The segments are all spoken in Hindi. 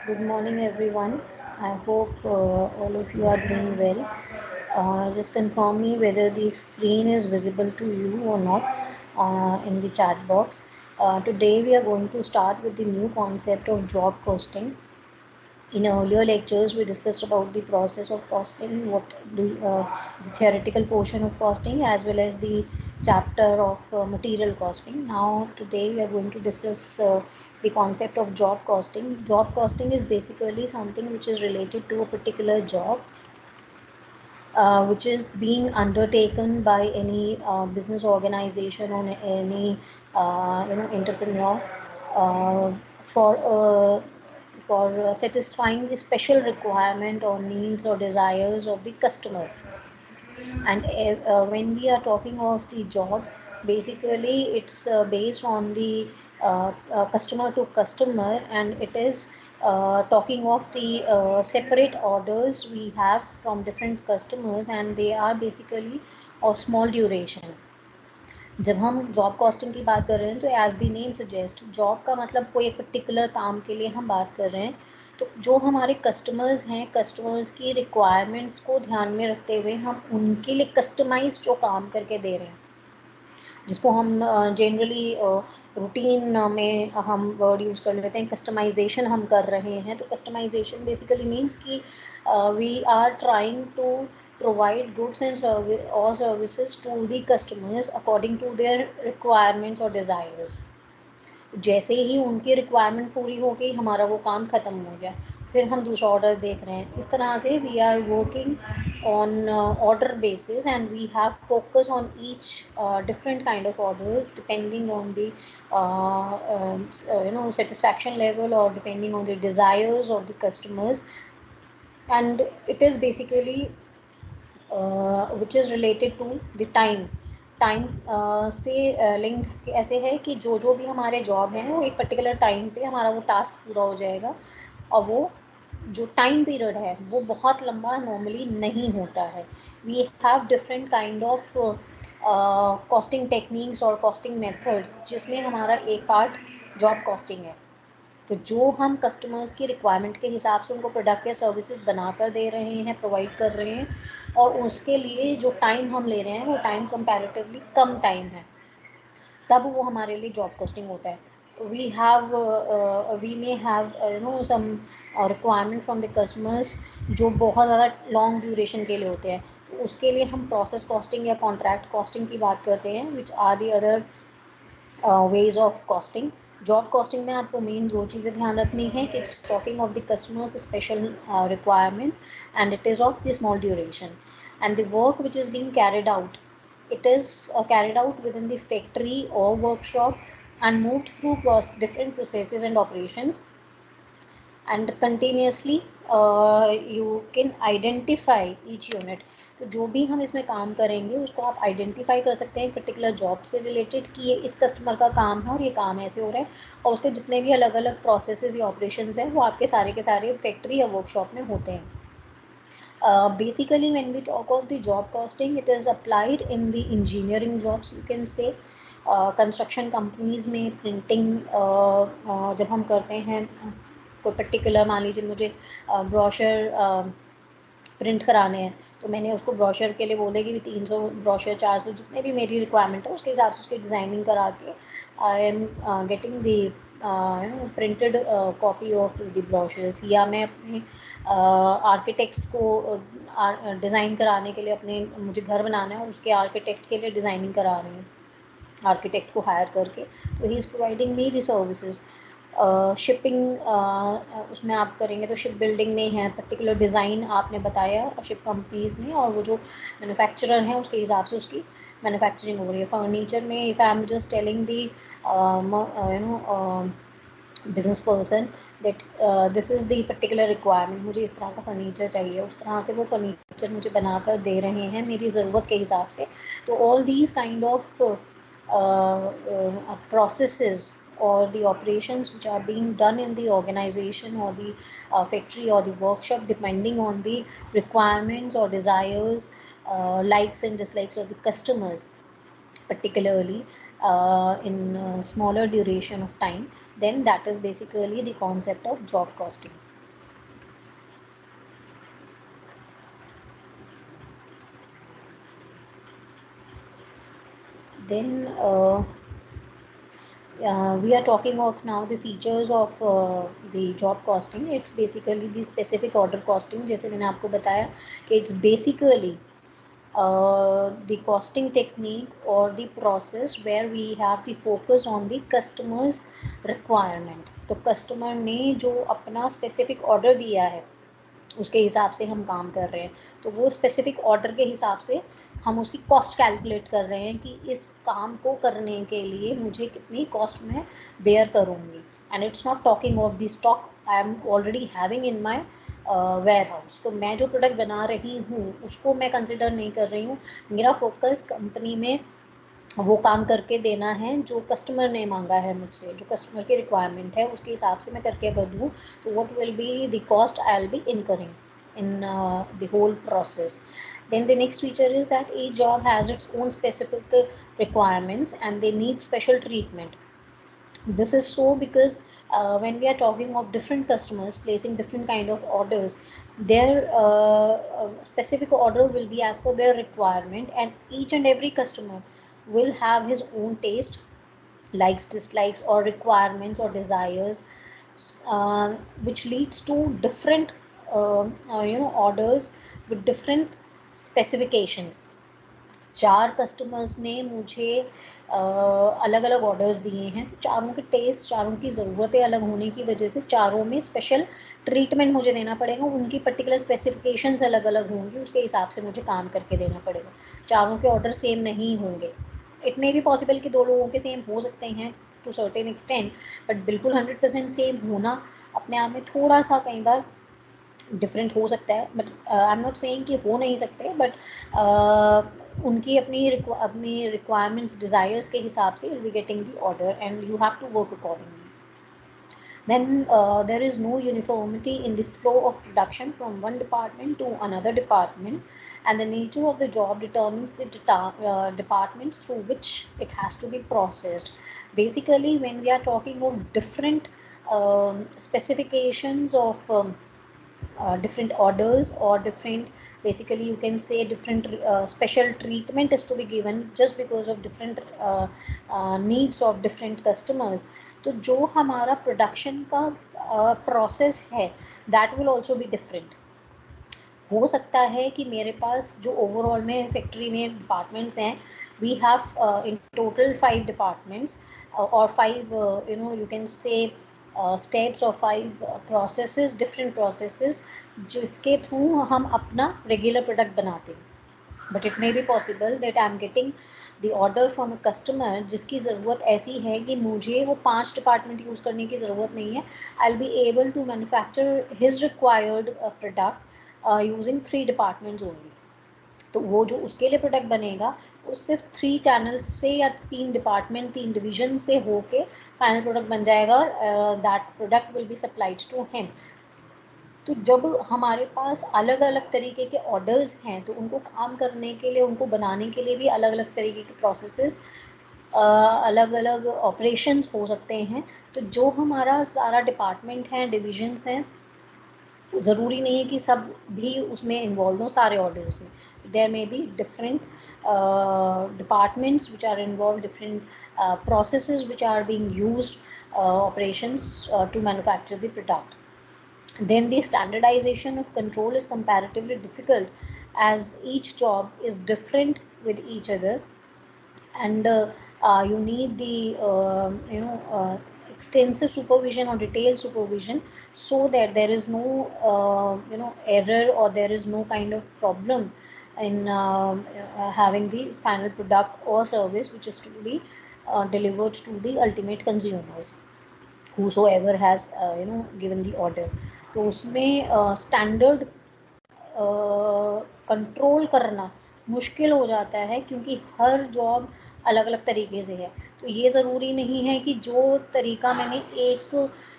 Good morning, everyone. I hope all of you are doing well. Just confirm me whether the screen is visible to you or not in the chat box. Today, we are going to start with the new concept of job costing. In earlier lectures, we discussed about the process of costing, the theoretical portion of costing, as well as the chapter of material costing. Now, today we are going to discuss the concept of job costing. Job costing is basically something which is related to a particular job, which is being undertaken by any business organization or any entrepreneur uh, for uh, for satisfying the special requirement or needs or desires of the customer. And when we are talking of the job, basically it's based on the customer to customer, and it is talking of the separate orders we have from different customers, and they are basically of small duration. जब हम जॉब कॉस्टिंग की बात कर रहे हैं तो as the name suggest, job का मतलब कोई एक पर्टिकुलर काम के लिए हम बात कर रहे हैं। तो जो हमारे कस्टमर्स हैं, कस्टमर्स की रिक्वायरमेंट्स को ध्यान में रखते हुए हम उनके लिए कस्टमाइज जो काम करके दे रहे हैं, जिसको हम जनरली रूटीन में हम वर्ड यूज़ कर लेते हैं, कस्टमाइजेशन हम कर रहे हैं। तो कस्टमाइजेशन बेसिकली मीन्स कि we are trying to provide goods and services to the customers according to their requirements or desires. जैसे ही उनकी रिक्वायरमेंट पूरी हो गई, हमारा वो काम ख़त्म हो गया, फिर हम दूसरा ऑर्डर देख रहे हैं। इस तरह से we are working on order basis, and we have focus on each different kind of orders depending on the satisfaction level, or depending on the desires of the customers. And it is basically which is related to the time से लिंक्ड ऐसे है कि जो जो भी हमारे जॉब हैं वो एक पर्टिकुलर टाइम पे हमारा वो टास्क पूरा हो जाएगा, और वो जो टाइम पीरियड है वो बहुत लंबा नॉर्मली नहीं होता है। We have different kind of costing techniques और कॉस्टिंग मेथड्स, जिसमें हमारा एक पार्ट जॉब कॉस्टिंग है। तो जो हम कस्टमर्स की रिक्वायरमेंट के हिसाब से उनको प्रोडक्ट या सर्विसेज बनाकर दे रहे हैं, प्रोवाइड कर रहे हैं, और उसके लिए जो टाइम हम ले रहे हैं वो टाइम कंपैरेटिवली कम टाइम है, तब वो हमारे लिए जॉब कॉस्टिंग होता है। We may have some requirement from the customers जो बहुत ज़्यादा लॉन्ग ड्यूरेशन के लिए होते हैं, तो उसके लिए हम प्रोसेस कॉस्टिंग या कॉन्ट्रैक्ट कॉस्टिंग की बात करते हैं, which are the other ways of costing. Job costing में आपको मेन दो चीज़ें ध्यान रखनी है कि it's talking of the customers special requirements, and it is of the small duration, and the work which is being carried out, it is carried out within the factory or workshop and moved through different processes and operations, and continuously you can identify each unit. तो जो भी हम इसमें काम करेंगे उसको आप आइडेंटिफाई कर सकते हैं पर्टिकुलर जॉब से रिलेटेड कि ये इस कस्टमर का काम है और ये काम ऐसे हो रहा है, और उसके जितने भी अलग अलग प्रोसेसेस या ऑपरेशंस हैं वो आपके सारे के सारे फैक्ट्री या वर्कशॉप में होते हैं। Basically, when we talk of the job costing, it is applied in the engineering jobs, you can say, construction companies में प्रिंटिंग जब हम करते हैं कोई पर्टिकुलर, मान लीजिए मुझे ब्रोशर प्रिंट कराने हैं, तो मैंने उसको ब्रोशर के लिए बोले कि 300 ब्रोशर, 400, जितने भी मेरी रिक्वायरमेंट है उसके हिसाब से उसकी डिज़ाइनिंग करा के आई am getting the printed copy of the brochures. या मैं अपने आर्किटेक्ट्स को डिज़ाइन कराने के लिए, अपने मुझे घर बनाना है और उसके आर्किटेक्ट के लिए डिज़ाइनिंग करा रही हूँ, आर्किटेक्ट को हायर करके, तो he is providing me the services. Shipping उसमें आप करेंगे तो शिप बिल्डिंग में है, पर्टिकुलर डिज़ाइन आपने बताया शिप कंपनीज़ ने, और वो जो मैन्युफैक्चरर हैं उसके हिसाब से उसकी मैन्युफैक्चरिंग हो रही है। फर्नीचर में if I am just telling the business person that this is the particular requirement, मुझे इस तरह का फर्नीचर चाहिए, उस तरह से वो फर्नीचर मुझे बनाकर दे रहे हैं मेरी ज़रूरत के हिसाब से। तो all these kind of processes or the operations which are being done in the organization or the factory or the workshop, depending on the requirements or desires, likes and dislikes of the customers, particularly in smaller duration of time, then that is basically the concept of job costing. Then we are talking of now the features of the job costing. It's basically the specific order costing. जैसे मैंने आपको बताया कि it's basically the costing technique or the process where we have the focus on the customer's requirement. तो कस्टमर ने जो अपना स्पेसिफिक ऑर्डर दिया है उसके हिसाब से हम काम कर रहे हैं, तो वो स्पेसिफिक ऑर्डर के हिसाब से हम उसकी कॉस्ट कैलकुलेट कर रहे हैं कि इस काम को करने के लिए मुझे कितनी कॉस्ट में बेयर करूँगी. And it's not talking of the stock I am already having in my warehouse. तो मैं जो प्रोडक्ट बना रही हूँ उसको मैं कंसिडर नहीं कर रही हूँ. मेरा फोकस कंपनी में वो काम करके देना है जो कस्टमर ने मांगा है मुझसे, जो कस्टमर की रिक्वायरमेंट है उसके हिसाब से मैं करके अगर दूँ तो what will be the cost I will be incurring in the whole process. Then the next feature is that each job has its own specific requirements and they need special treatment. This is so because when we are talking of different customers placing different kind of orders, their specific order will be as per their requirement, and each and every customer will have his own taste, likes, dislikes, or requirements or desires, uh, which leads to different orders with different specifications. 4 customers ने मुझे अलग अलग ऑर्डर्स दिए हैं. तो चारों के टेस्ट, चारों की ज़रूरतें अलग होने की वजह से चारों में स्पेशल ट्रीटमेंट मुझे देना पड़ेगा. उनकी पर्टिकुलर स्पेसिफिकेशंस अलग अलग होंगी, उसके हिसाब से मुझे काम करके देना पड़ेगा. चारों के ऑर्डर सेम नहीं होंगे. इट मे बी पॉसिबल कि 2 लोगों के सेम हो सकते हैं टू सर्टेन एक्सटेंट, बट बिल्कुल 100% सेम होना अपने आप में थोड़ा सा कई बार डिफरेंट हो सकता है. But I am not saying कि हो नहीं सकते, बट उनकी अपनी रिक्वायरमेंट्स, डिज़ायर्स के हिसाब से you'll be getting the order and you have to work accordingly. Then there is no uniformity in the flow of production from one department to another department, and the nature of the job determines the departments through which it has to be processed. Basically, when we are talking of different specifications of different orders or different, basically you can say different special treatment is to be given just because of different needs of different customers. तो जो हमारा प्रोडक्शन का प्रोसेस है that will also be different. हो सकता है कि मेरे पास जो ओवरऑल में फैक्ट्री में डिपार्टमेंट्स हैं, we have in total 5 departments और 5 you can say steps or 5 processes, different processes जिसके थ्रू हम अपना रेगुलर प्रोडक्ट बनाते हैं. But it may be possible that I am getting the order from a customer जिसकी ज़रूरत ऐसी है कि मुझे वो 5 डिपार्टमेंट यूज़ करने की ज़रूरत नहीं है. I will be able to manufacture his required product using 3 departments only. तो वो जो उसके लिए प्रोडक्ट बनेगा वो सिर्फ 3 चैनल्स से या 3 डिपार्टमेंट, 3 डिवीजन से होके फाइनल प्रोडक्ट बन जाएगा. That product will be supplied to him. तो जब हमारे पास अलग अलग तरीके के ऑर्डर्स हैं तो उनको काम करने के लिए, उनको बनाने के लिए भी अलग अलग तरीके के प्रोसेसेस, अलग अलग ऑपरेशंस हो सकते हैं. तो जो हमारा सारा डिपार्टमेंट है, डिविजन्स हैं, ज़रूरी नहीं है कि सब भी उसमें इन्वॉल्व हो सारे ऑर्डर्स में. There may be different departments which are involved, different processes which are being used, operations to manufacture the product. Then the standardization of control is comparatively difficult as each job is different with each other, and you need the extensive supervision or detailed supervision so that there is no error or there is no kind of problem in having the final product or service which is to be delivered to the ultimate consumers, whosoever has given the order. तो उसमें स्टैंडर्ड कंट्रोल करना मुश्किल हो जाता है क्योंकि हर जॉब अलग अलग तरीके से है. तो ये ज़रूरी नहीं है कि जो तरीका मैंने एक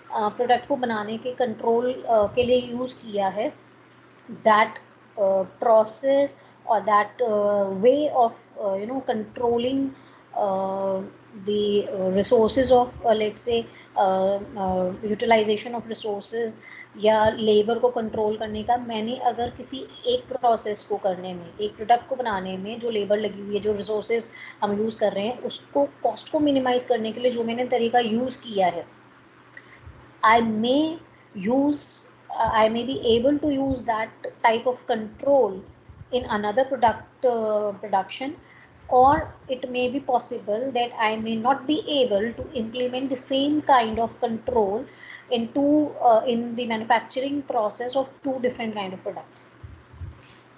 प्रोडक्ट को बनाने के कंट्रोल के लिए यूज़ किया है, that process or that way of controlling the resources of let's say utilization of resources या लेबर को कंट्रोल करने का। मैंने अगर किसी एक प्रोसेस को करने में, एक प्रोडक्ट को बनाने में जो लेबर लगी हुई है, जो रिसोर्सेज हम यूज़ कर रहे हैं, उसको कॉस्ट को मिनिमाइज करने के लिए जो मैंने तरीका यूज़ किया है, I may I may be able to use that type of control in another production, or it may be possible that I may not be able to implement the same kind of control in the manufacturing process of two different kind of products.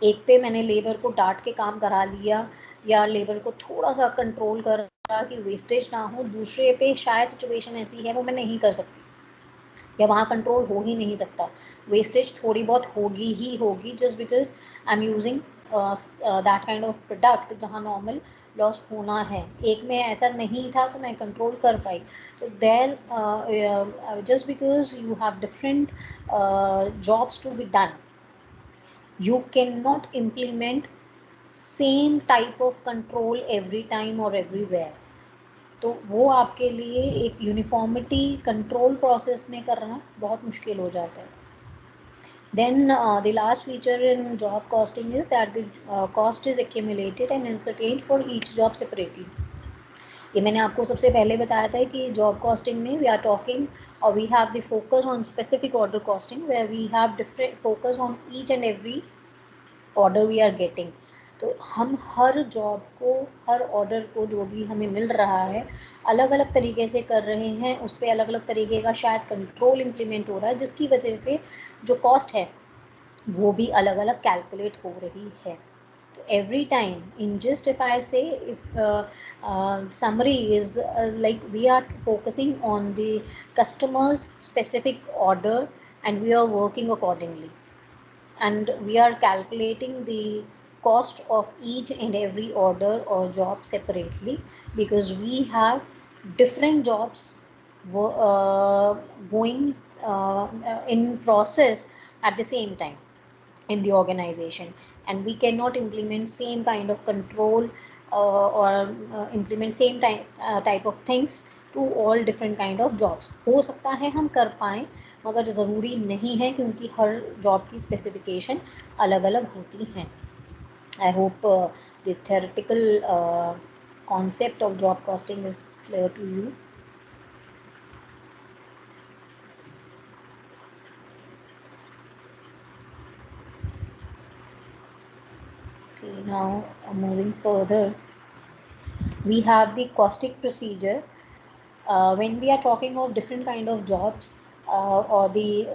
एक पे मैंने लेबर को डांट के काम करा लिया या लेबर को थोड़ा सा कंट्रोल करा कि वेस्टेज ना हो, दूसरे पे शायद सिचुएशन ऐसी है वो मैं नहीं कर सकती या वहाँ कंट्रोल हो ही नहीं सकता, वेस्टेज थोड़ी बहुत होगी ही होगी, just because I am using that kind of product जहाँ नॉर्मल लॉस होना है। एक में ऐसा नहीं था तो मैं कंट्रोल कर पाई। तो there just because you have different jobs to be done, you cannot implement same type of control every time or everywhere. तो वो आपके लिए एक यूनिफॉर्मिटी कंट्रोल प्रोसेस में करना बहुत मुश्किल हो जाता है। Then the last feature in job costing is that the cost is accumulated and ascertained for each job separately. ये मैंने आपको सबसे पहले बताया था कि जॉब कॉस्टिंग में वी आर टॉकिंग और we have the focus on specific order costing where we have different focus on each and every order we are getting. तो हम हर जॉब को, हर ऑर्डर को जो भी हमें मिल रहा है, अलग अलग तरीके से कर रहे हैं, उस पर अलग अलग तरीके का शायद कंट्रोल इम्प्लीमेंट हो रहा है, जिसकी वजह से जो कॉस्ट है वो भी अलग अलग कैलकुलेट हो रही है। तो every time in just if I से if summary is like we are focusing on the customer's specific order and we are working accordingly, and we are calculating the cost of each and every order or job separately because we have different jobs going in process at the same time in the organization, and we cannot implement same kind of control or implement same type of things to all different kind of jobs. हो सकता है हम कर पाएँ मगर ज़रूरी नहीं है क्योंकि हर जॉब की स्पेसिफिकेशन अलग अलग होती हैं। I hope the theoretical concept of job costing is clear to you. Okay, now moving further, we have the costing procedure. When we are talking of different kind of jobs or the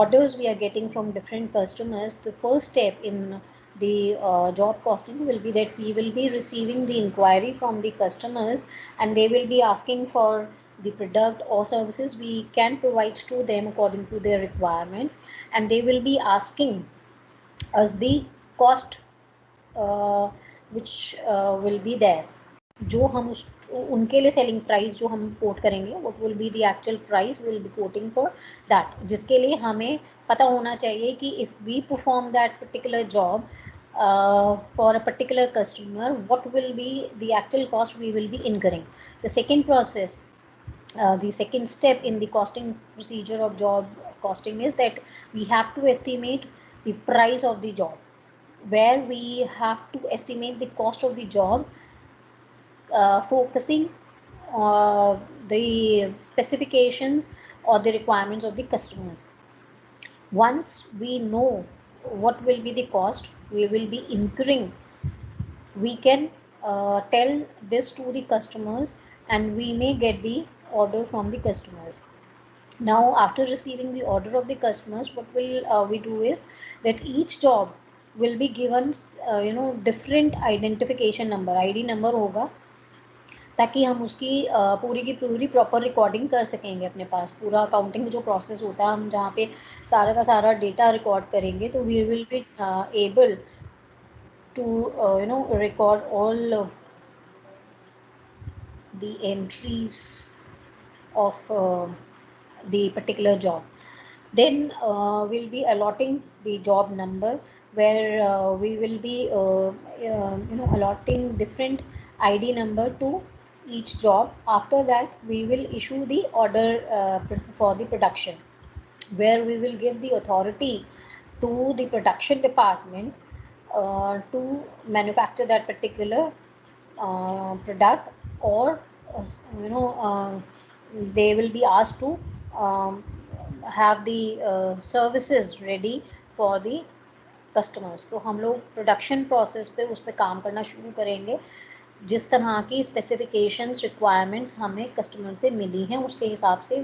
orders we are getting from different customers, the first step in the job costing will be that we will be receiving the inquiry from the customers and they will be asking for the product or services we can provide to them according to their requirements, and they will be asking us the cost which will be there, जो हम उस उनके लिए सेलिंग प्राइस जो हम कोट करेंगे what will be the actual price will be quoting for that, जिसके लिए हमें पता होना चाहिए कि if we perform that particular job for a particular customer, what will be the actual cost we will be incurring. The second process, the second step in the costing procedure of job costing is that we have to estimate the price of the job, where we have to estimate the cost of the job focusing the specifications or the requirements of the customers. Once we know what will be the cost we will be incurring, we can tell this to the customers and we may get the order from the customers. Now after receiving the order of the customers, what will we do is that each job will be given different identification number, ID number होगा, ताकि हम उसकी पूरी की पूरी प्रॉपर रिकॉर्डिंग कर सकेंगे अपने पास। पूरा अकाउंटिंग जो प्रोसेस होता है, हम जहाँ पे सारा का सारा डेटा रिकॉर्ड करेंगे, तो we will be able to record all the entries of the particular job. Then we'll be allotting the job number, where we will be allotting different ID number to each job. After that we will issue the order for the production. where we will give the authority to the production department to manufacture that particular product, or you know they will be asked to um, have the services ready for the customers. तो हम लोग प्रोडक्शन प्रोसेस पे उस पर काम करना शुरू करेंगे. जिस तरह की स्पेसिफिकेशंस रिक्वायरमेंट्स हमें कस्टमर से मिली हैं उसके हिसाब से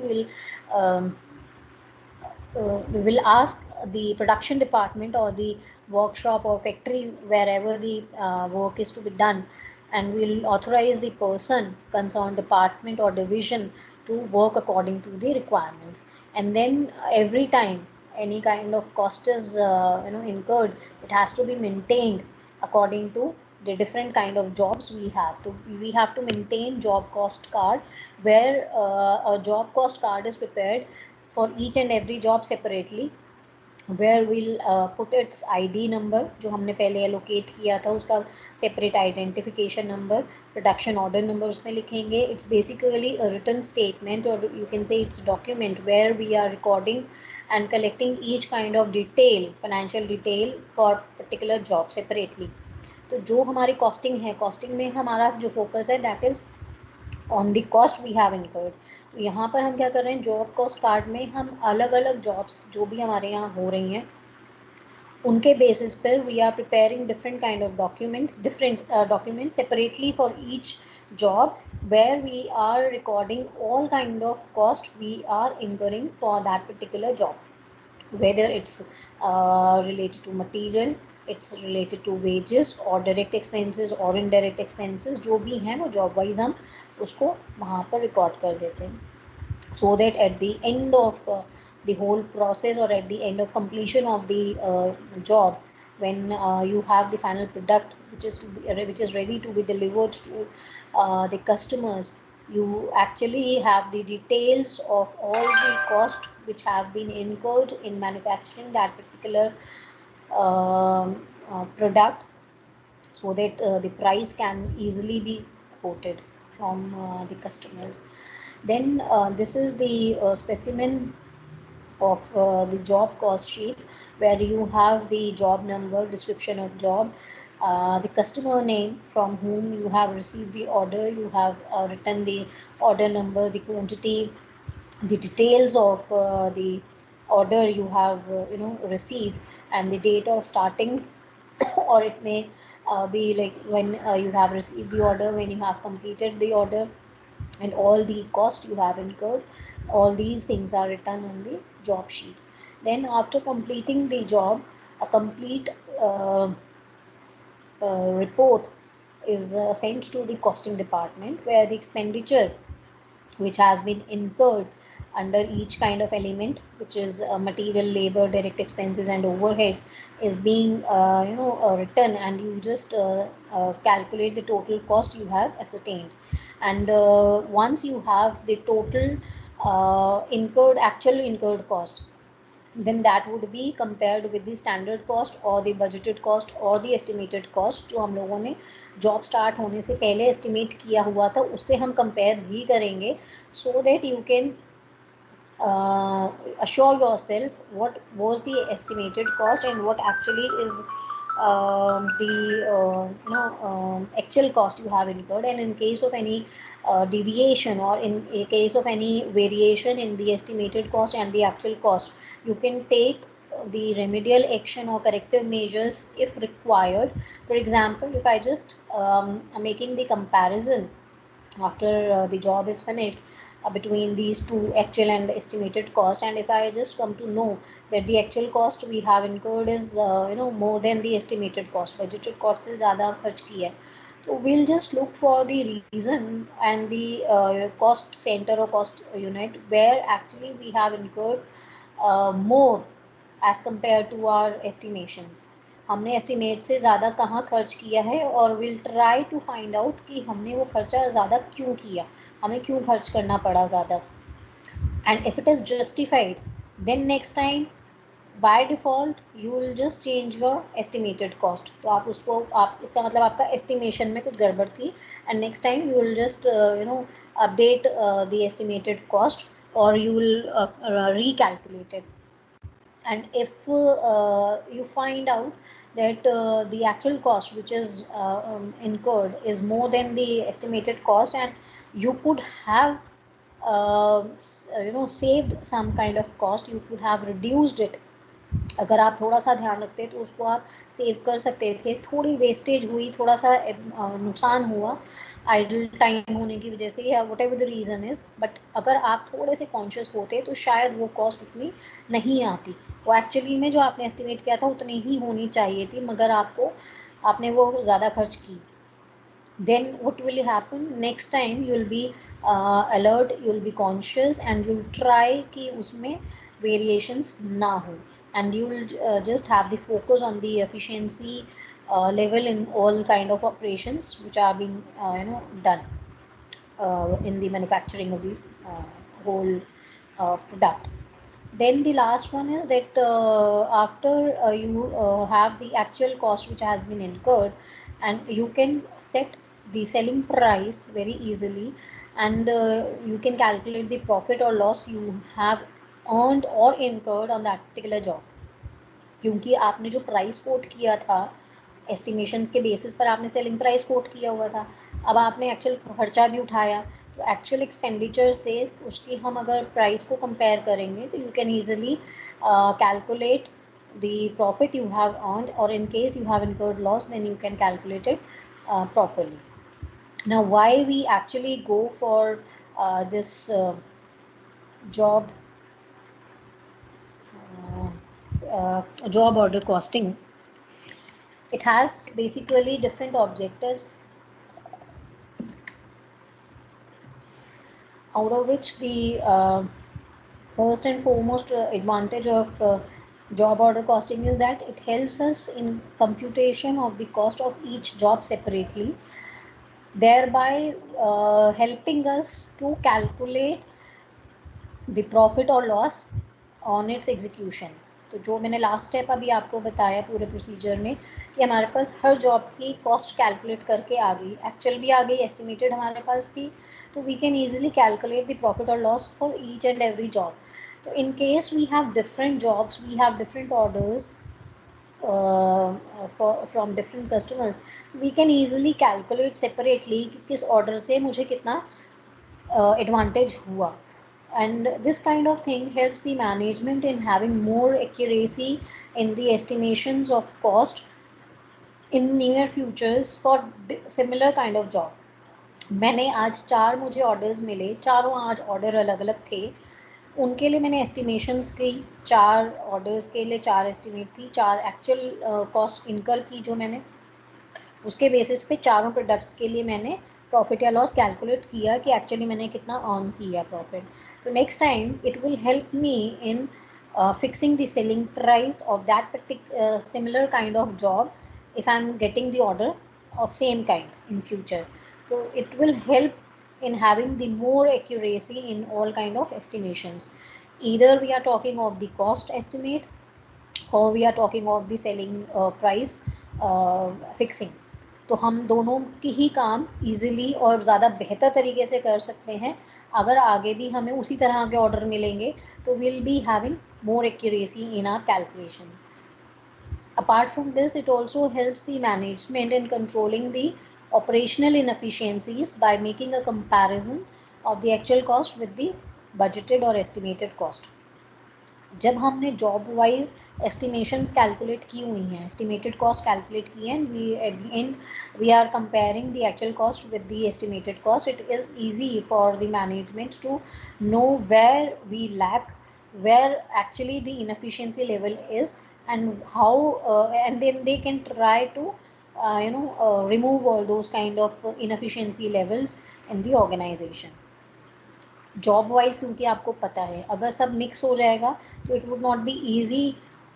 we will ask the production department or the workshop or factory wherever the work is to be done, and we will authorize the person concerned department or division to work according to the requirements. And then every time any kind of cost is incurred, it has to be maintained according to the different kind of jobs we have. So we have to maintain job cost card, where a job cost card is prepared for each and every job separately, where we'll put its ID number जो हमने पहले allocate किया था उसका separate identification number, production order number उसमें लिखेंगे. It's basically a written statement, or you can say it's a document where we are recording and collecting each kind of detail, financial detail for particular job separately. तो जो हमारी costing है, costing में हमारा जो focus है that is on the cost we have incurred. तो यहाँ पर हम क्या कर रहे हैं, जॉब कॉस्ट कार्ड में हम अलग अलग जॉब्स जो भी हमारे यहाँ हो रही हैं उनके बेसिस पर we are preparing different kind of documents, different documents separately for each job, where we are recording all kind of cost we are incurring for that particular job, whether it's related to material, it's related to wages or direct expenses or indirect expenses. जो भी हैं वो job wise हम उसको वहाँ पर record कर देते हैं, so that at the end of the whole process, or at the end of completion of the job, when you have the final product which is ready to be delivered to the customers, you actually have the details of all the cost which have been incurred in manufacturing that particular product, so that the price can easily be quoted from the customers. Then this is the specimen of the job cost sheet, where you have the job number, description of job, the customer name from whom you have received the order, you have written the order number, the quantity, the details of the order you have received, and the date of starting or it may be like when you have received the order, when you have completed the order, and all the cost you have incurred. All these things are written on the job sheet. Then after completing the job, a complete report is sent to the costing department, where the expenditure which has been incurred under each kind of element, which is material, labor, direct expenses and overheads, is being written, and you just calculate the total cost you have ascertained. And once you have the total actual incurred cost, then that would be compared with the standard cost or the budgeted cost or the estimated cost जो हम लोगों ने जॉब स्टार्ट होने से पहले एस्टिमेट किया हुआ था, उससे हम कंपेयर भी करेंगे, so that you can assure yourself what was the estimated cost and what actually is the actual cost you have incurred. And in case of any deviation, or in a case of any variation in the estimated cost and the actual cost, you can take the remedial action or corrective measures if required. For example, if I just am making the comparison after the job is finished between these two, actual and estimated cost, and if I just come to know that the actual cost we have incurred is more than the estimated cost, budgeted cost से ज़्यादा खर्च किया है, so we'll just look for the reason and the cost center or cost unit where actually we have incurred more as compared to our estimations. हमने एस्टिमेट से ज़्यादा कहाँ खर्च किया है, और will try to find out कि हमने वो खर्चा ज़्यादा क्यों किया, हमें क्यों खर्च करना पड़ा ज़्यादा. And if it is justified, then next time by default you will just change your estimated cost. तो आप उसको, आप इसका मतलब आपका एस्टिमेशन में कुछ गड़बड़ थी, and next time you will just update the estimated cost, or you will recalculate it. and if you find out that the actual cost which is incurred is more than the estimated cost, and you could have saved some kind of cost, you could have reduced it, अगर आप थोड़ा सा ध्यान रखते तो उसको आप सेव कर सकते थे, थोड़ी वेस्टेज हुई, थोड़ा सा नुकसान हुआ आइडल टाइम होने की वजह से या what ever the reason is, but अगर आप थोड़े से कॉन्शियस होते तो शायद वो कॉस्ट उतनी नहीं आती। वो एक्चुअली में जो आपने एस्टिमेट किया था उतनी ही होनी चाहिए थी, मगर आपने वो ज़्यादा खर्च की। then what will happen next time, you'll be alert, you'll be conscious, and you'll try कि उसमें variations ना हो, and you will just have the focus on the efficiency level in all kind of operations which are being done in the manufacturing of the whole product. Then the last one is that after you have the actual cost which has been incurred, and you can set the selling price very easily, and you can calculate the profit or loss you have earned or incurred on that particular job, क्योंकि आपने जो प्राइस कोट किया था एस्टिमेशंस के बेसिस पर आपने सेलिंग प्राइस कोट किया हुआ था, अब आपने एक्चुअल खर्चा भी उठाया, तो एक्चुअल एक्सपेंडिचर से उसकी हम अगर प्राइस को कंपेयर करेंगे तो you can easily calculate the profit you have earned, or in case you have incurred loss, then you can calculate it properly. Now why we actually go for this job order costing, it has basically different objectives, out of which the first and foremost advantage of job order costing is that it helps us in computation of the cost of each job separately, thereby helping us to calculate the profit or loss on its execution. तो जो मैंने लास्ट स्टेप अभी आपको बताया पूरे प्रोसीजर में कि हमारे पास हर जॉब की कॉस्ट कैलकुलेट करके आ गई, एक्चुअल भी आ गई, एस्टिमेटेड हमारे पास थी, तो we can easily calculate the profit और loss for each and every job. तो in case we have different jobs, we have different orders from different customers, we can easily calculate separately कि किस ऑर्डर से मुझे कितना advantage हुआ. And this kind of thing helps the management in having more accuracy in the estimations of cost in near futures for similar kind of job. मैंने आज 4 मुझे ऑर्डर्स मिले, चारों आज ऑर्डर अलग अलग थे, उनके लिए मैंने एस्टिमेशंस की, 4 ऑर्डर्स के लिए 4 एस्टिमेट थी, 4 एक्चुअल कॉस्ट इनकर की जो मैंने, उसके बेसिस पे चारों प्रोडक्ट्स के लिए मैंने प्रॉफिट या लॉस कैलकुलेट किया कि एक्चुअली मैंने कितना अर्न किया प्रॉफिट. तो next time it will help me in fixing the selling price of that particular similar kind of job if I'm getting the order of same kind in future. So it will help in having the more accuracy in all kind of estimations. Either we are talking of the cost estimate or we are talking of the selling price fixing. तो हम दोनों की ही काम ईजिली और ज़्यादा बेहतर तरीके से कर सकते हैं अगर आगे भी हमें उसी तरह के ऑर्डर मिलेंगे, तो will be having more accuracy in our calculations. Apart from this, it also helps the management in controlling the operational inefficiencies by making a comparison of the actual cost with the budgeted or estimated cost. जब हमने जॉब वाइज एस्टिमेशंस कैलकुलेट की हुई हैं, एस्टिमेटेड कॉस्ट कैलकुलेट की हैं, we at the end we are comparing the actual cost with the estimated cost, it is easy for the management to know where we lack, where actually the inefficiency level is, and how and then they can try to remove all those kind of inefficiency levels in the organization. Job wise क्योंकि आपको पता है अगर सब मिक्स हो जाएगा तो it would not be easy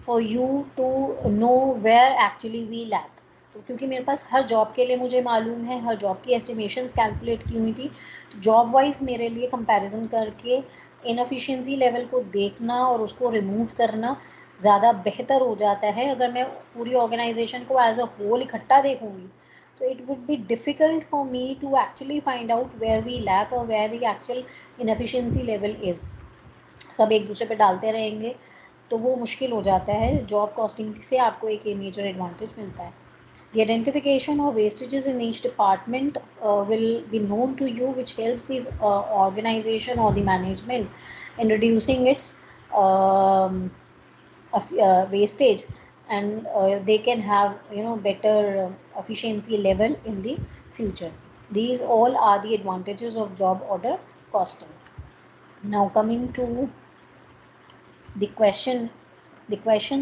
for you to know where actually we lack. तो क्योंकि मेरे पास हर जॉब के लिए मुझे मालूम है, हर जॉब की एस्टिमेशंस कैलकुलेट की हुई थी, तो जॉब वाइज मेरे लिए कंपैरिजन करके इनएफिशिएंसी लेवल को देखना और उसको रिमूव करना ज़्यादा बेहतर हो जाता है. अगर मैं पूरी ऑर्गेनाइजेशन को एज अ होल इकट्ठा देखूँगी तो it would be difficult for me to actually find out where we lack or where the actual inefficiency level is. सब एक दूसरे पे डालते रहेंगे, तो वो मुश्किल हो जाता है। जॉब कॉस्टिंग से आपको एक मेजर एडवांटेज मिलता है। The identification of wastages in each department will be known to you, which helps the organization or the management in reducing its wastage, and they can have better efficiency level in the future. These all are the advantages of job order costing. Now coming to the question. The question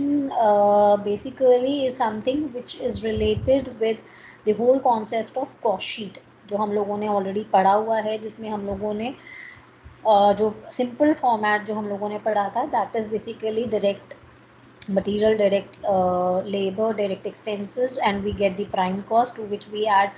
basically is something which is related with the whole concept of cost sheet, जो हम लोगों ने ऑलरेडी पढ़ा हुआ है, जिसमें हम लोगों ने जो सिंपल फॉर्मेट जो हम लोगों ने पढ़ा था, that is basically direct material, direct labour, direct expenses, and we get the prime cost, to which we add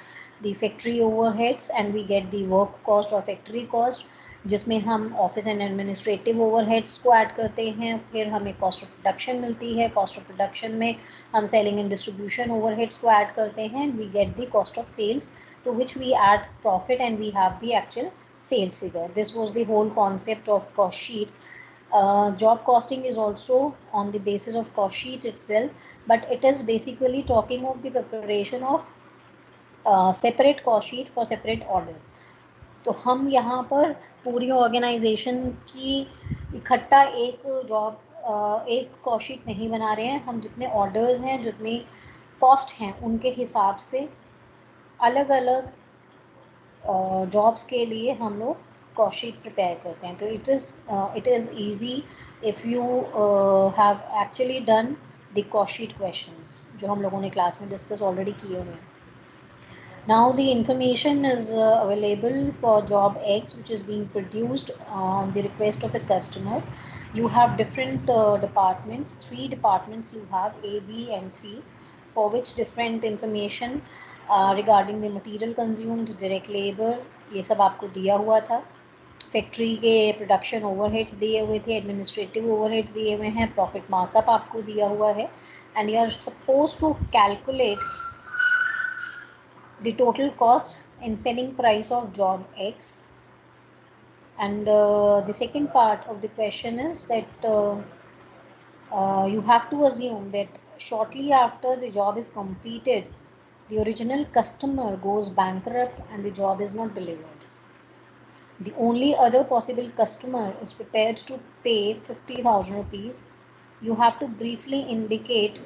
the factory overheads, and we get the work cost और फैक्ट्री कॉस्ट, जिसमें हम ऑफिस एंड एडमिनिस्ट्रेटिव ओवरहेड्स को ऐड करते हैं। फिर हमें कॉस्ट ऑफ प्रोडक्शन मिलती है। कॉस्ट ऑफ प्रोडक्शन में हम सेलिंग एंड डिस्ट्रीब्यूशन ओवरहेड्स को ऐड करते हैं, and we get the cost of sales, to which we add profit, and we have the actual sales figure. This was the whole concept of cost sheet. Job costing is also on the basis of cost sheet itself, but it is basically talking of the preparation of separate cost sheet for separate order. तो हम यहाँ पर पूरी ऑर्गेनाइजेशन की इकट्ठा एक जॉब एक कॉस्ट शीट नहीं बना रहे हैं। हम जितने ऑर्डर्स हैं, जितनी कॉस्ट हैं, उनके हिसाब से अलग अलग जॉब्स के लिए हम लोग कॉस्ट शीट प्रिपेयर करते हैं। तो it is easy if you have actually done the cost sheet questions, जो हम लोगों ने क्लास में डिस्कस ऑलरेडी किए हुए हैं। Now the information is available for job X, which is being produced on the request of a customer. You have different departments, 3 departments you have, A, B and C, for which different information regarding the material consumed, direct labor, ये सब आपको दिया हुआ था। फैक्ट्री के प्रोडक्शन ओवरहेड्स दिए हुए थे, एडमिनिस्ट्रेटिव ओवरहेड्स दिए हुए हैं, प्रॉफिट मार्कअप आपको दिया हुआ है, and you are suppose to calculate the total cost and selling price of job X. And the second part of the question is that you have to assume that shortly after the job is completed, the original customer goes bankrupt and the job is not delivered. The only other possible customer is prepared to pay 50,000 rupees. You have to briefly indicate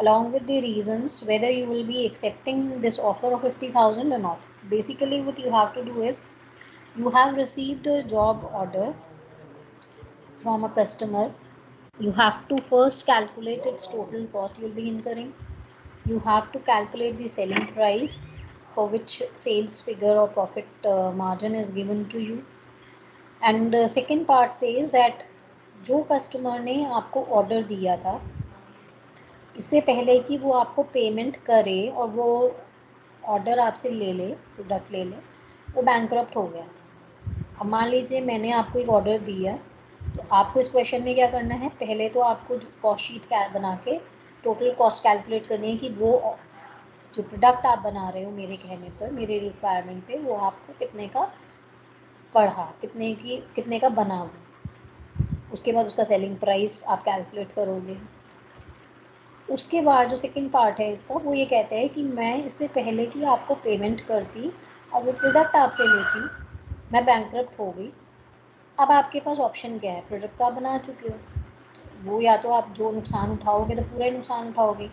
along with the reasons whether you will be accepting this offer of 50,000 or not. Basically what you have to do is, you have received a job order from a customer. You have to first calculate its total cost you will be incurring. You have to calculate the selling price for which sales figure or profit margin is given to you. And second part says that जो customer ने आपको order दिया था, इससे पहले कि वो आपको पेमेंट करे और वो ऑर्डर आपसे ले ले, प्रोडक्ट ले ले, वो बैंकरप्ट हो गया। अब मान लीजिए मैंने आपको एक ऑर्डर दिया, तो आपको इस क्वेश्चन में क्या करना है, पहले तो आपको कॉस्ट शीट बना के टोटल कॉस्ट कैलकुलेट करनी है कि वो जो प्रोडक्ट आप बना रहे हो मेरे कहने पर, मेरे रिक्वायरमेंट पे, वो आपको कितने का पड़ा, कितने का बना हुआ। उसके बाद उसका सेलिंग प्राइस आप कैलकुलेट करोगे। उसके बाद जो सेकंड पार्ट है इसका, वो ये कहता है कि मैं इससे पहले कि आपको पेमेंट करती और वो प्रोडक्ट आपसे लेती, मैं बैंकरप्ट हो गई। अब आपके पास ऑप्शन क्या है, प्रोडक्ट तो आप बना चुके हो, वो या तो आप जो नुकसान उठाओगे तो पूरा ही नुकसान उठाओगे,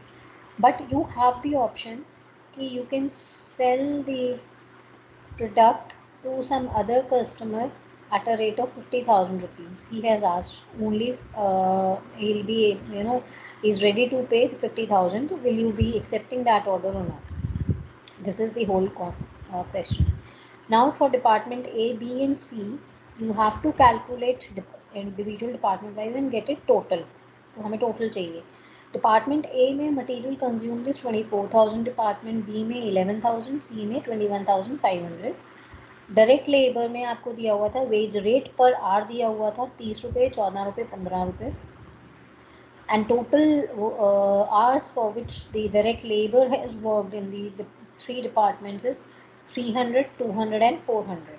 but you have the option कि you can sell the product to some other customer at a rate of 50,000 rupees. He has asked only, he'll be, is ready to pay 50,000. Will you be accepting that order or not? This is the whole question. Now for department A, B and C, you have to calculate individual department wise and get it total. तो हमें total चाहिए। डिपार्टमेंट A में material consumed is 24,000, department B में 11,000, C में 21,500। डायरेक्ट लेबर में आपको दिया हुआ था, वेज रेट पर आर दिया हुआ था 30 रुपये, 14 रुपये, 15 रुपये, and total hours for which the direct labour has worked in the 3 departments is 300, 200 and 400।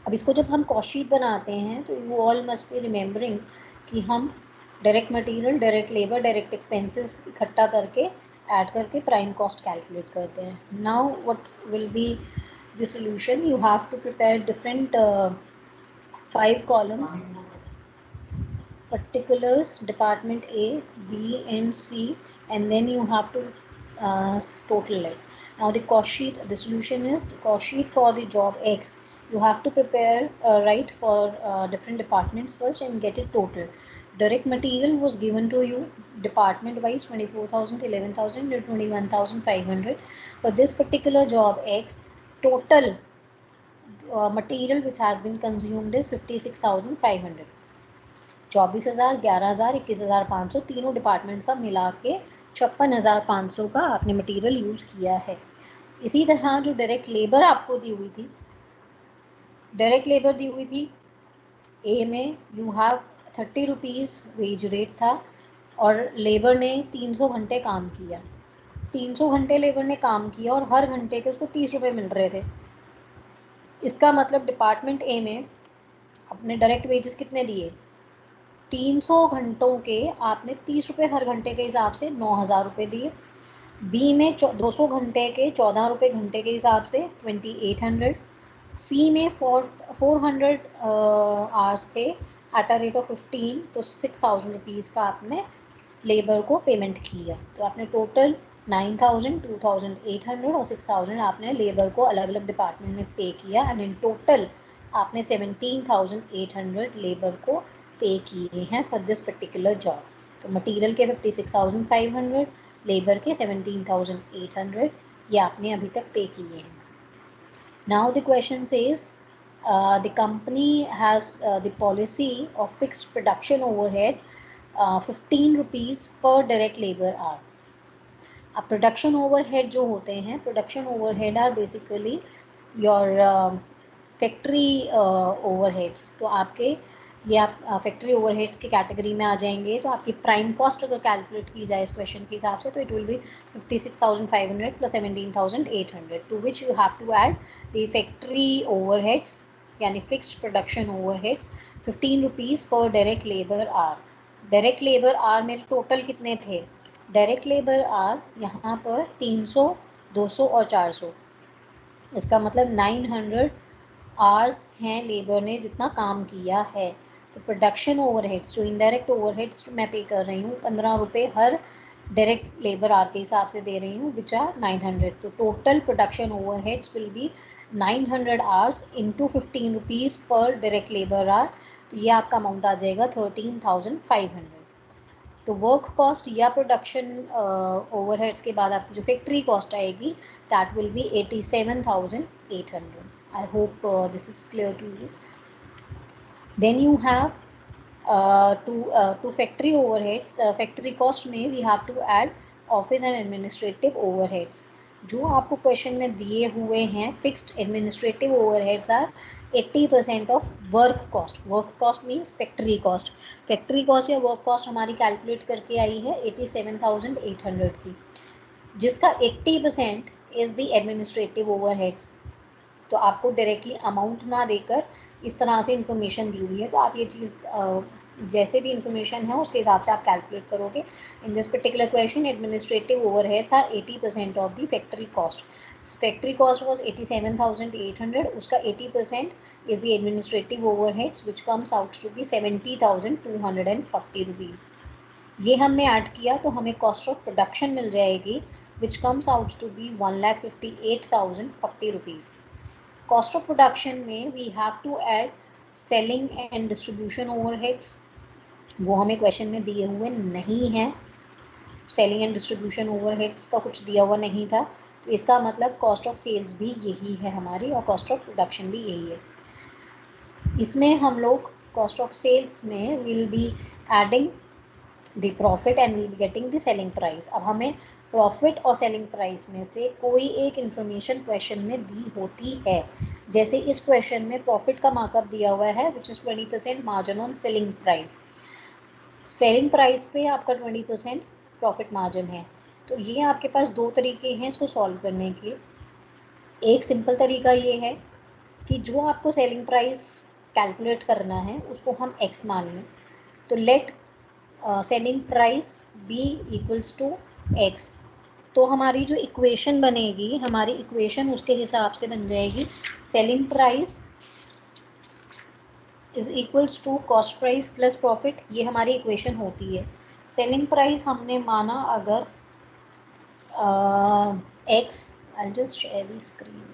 अब इसको जब हम कॉस्ट शीट बनाते हैं तो you all must be remembering कि हम direct material, direct labour, direct expenses इकट्ठा करके ऐड करके प्राइम कॉस्ट कैलकुलेट करते हैं. Now what will be the solution? You have to prepare different 5 columns: particulars, department A, B and C, and then you have to total it. Now the cost sheet, the solution is cost sheet for the job X. You have to prepare right for different departments first and get it total. Direct material was given to you department wise 24,000, 11,000 and 21,500. For this particular job X, total material which has been consumed is 56,500. 24,000, 11,000, 21,500 तीनों डिपार्टमेंट का मिला के 56,500 का आपने मटेरियल यूज़ किया है. इसी तरह जो डायरेक्ट लेबर आपको दी हुई थी, डायरेक्ट लेबर दी हुई थी ए में, you have 30 rupees wage rate था और लेबर ने 300 घंटे काम किया. 300 घंटे लेबर ने काम किया और हर घंटे के उसको 30 रुपये मिल रहे थे. इसका मतलब डिपार्टमेंट ए में अपने डायरेक्ट वेजेस कितने दिए? 300 घंटों के आपने 30 रुपये हर घंटे के हिसाब से 9,000 रुपये दिए. बी में 200 घंटे के 14 रुपये घंटे के हिसाब से 2,800. सी में 400 आवर्स थे एट अ रेट ऑफ 15, तो 6,000 रुपीज़ का आपने लेबर को पेमेंट किया. तो आपने टोटल 9,000, 2,800 और 6,000 आपने लेबर को अलग अलग डिपार्टमेंट में पे किया एंड इन टोटल आपने 17,800 लेबर को पे किए हैं फॉर दिस पर्टिकुलर जॉब. तो मटेरियल के 56,500, लेबर के 17,800 ये आपने अभी तक पे किए हैं. Now the question says the company has the policy of fixed production overhead 15 rupees per direct labor hour. अब प्रोडक्शन ओवरहेड जो होते हैं, production overhead are basically your factory overheads. तो आपके ये आप फैक्ट्री ओवरहेड्स की कैटेगरी में आ जाएंगे. तो आपकी प्राइम कॉस्ट अगर कैलकुलेट की जाए इस क्वेश्चन के हिसाब से तो it will be 56,500 plus 17,800 to which you have to add the factory overheads यानी fixed production overheads 15 rupees per direct labour hour. Direct labour hour मेरे टोटल कितने थे? डायरेक्ट लेबर आर यहाँ पर 300, 200 और 400. इसका मतलब 900 आवर्स हैं लेबर ने जितना काम किया है. तो प्रोडक्शन ओवरहेड्स जो इनडायरेक्ट ओवरहेड्स मैं पे कर रही हूँ 15 रुपये हर डायरेक्ट लेबर आर के हिसाब से दे रही हूँ विच आर 900. तो total production overheads will be 900 hours into 15 rupees per direct labour hour. तो ये आपका अमाउंट आ जाएगा 13,500. तो वर्क कॉस्ट या प्रोडक्शन ओवरहेड्स के बाद आपकी जो फैक्ट्री कॉस्ट आएगी that will be 87,800. I hope this is clear to you. Then you have to factory overheads. Factory cost में we have to add office and administrative overheads. जो आपको क्वेश्चन में दिए हुए हैं fixed administrative overheads are 80% of work cost. Work cost means factory cost. Factory cost या वर्क कॉस्ट हमारी कैलकुलेट करके आई है 87,800 की, जिसका 80% इज़ द एडमिनिस्ट्रेटिव ओवरहेड्स. तो आपको डायरेक्टली अमाउंट ना देकर इस तरह से इन्फॉर्मेशन दी हुई है. तो आप ये चीज़ जैसे भी इन्फॉर्मेशन है उसके हिसाब से आप कैलकुलेट करोगे. In this particular question administrative overheads are 80% of the factory cost. Factory cost was 87,800. उसका 80% is the administrative overheads which comes out to be 70,240 rupees. ये हमने ऐड किया तो हमें कॉस्ट ऑफ प्रोडक्शन मिल जाएगी which comes out to be 1,58,040 rupees. Cost of production में we have to add selling and distribution overheads. वो हमें क्वेश्चन में दिए हुए नहीं हैं. सेलिंग एंड डिस्ट्रीब्यूशन ओवरहेड्स का कुछ दिया हुआ नहीं था. तो इसका मतलब कॉस्ट ऑफ सेल्स भी यही है हमारी और कॉस्ट ऑफ प्रोडक्शन भी यही है. इसमें हम लोग कॉस्ट ऑफ सेल्स में will be adding the profit and will be getting the selling price. अब हमें प्रॉफिट और सेलिंग प्राइस में से कोई एक इन्फॉर्मेशन क्वेश्चन में दी होती है. जैसे इस क्वेश्चन में प्रॉफिट का मार्कअप दिया हुआ है which is 20% margin on selling price. Selling price पे आपका 20% प्रॉफिट मार्जिन है. तो ये आपके पास दो तरीके हैं इसको सॉल्व करने के. एक सिंपल तरीका ये है कि जो आपको सेलिंग प्राइस कैलकुलेट करना है उसको हम एक्स मान लें. तो let selling price be equals to x. तो हमारी जो इक्वेशन बनेगी, हमारी इक्वेशन उसके हिसाब से बन जाएगी, selling price is equals to cost price plus profit. ये हमारी इक्वेशन होती है। सेलिंग प्राइस हमने माना अगर x, I just share the screen.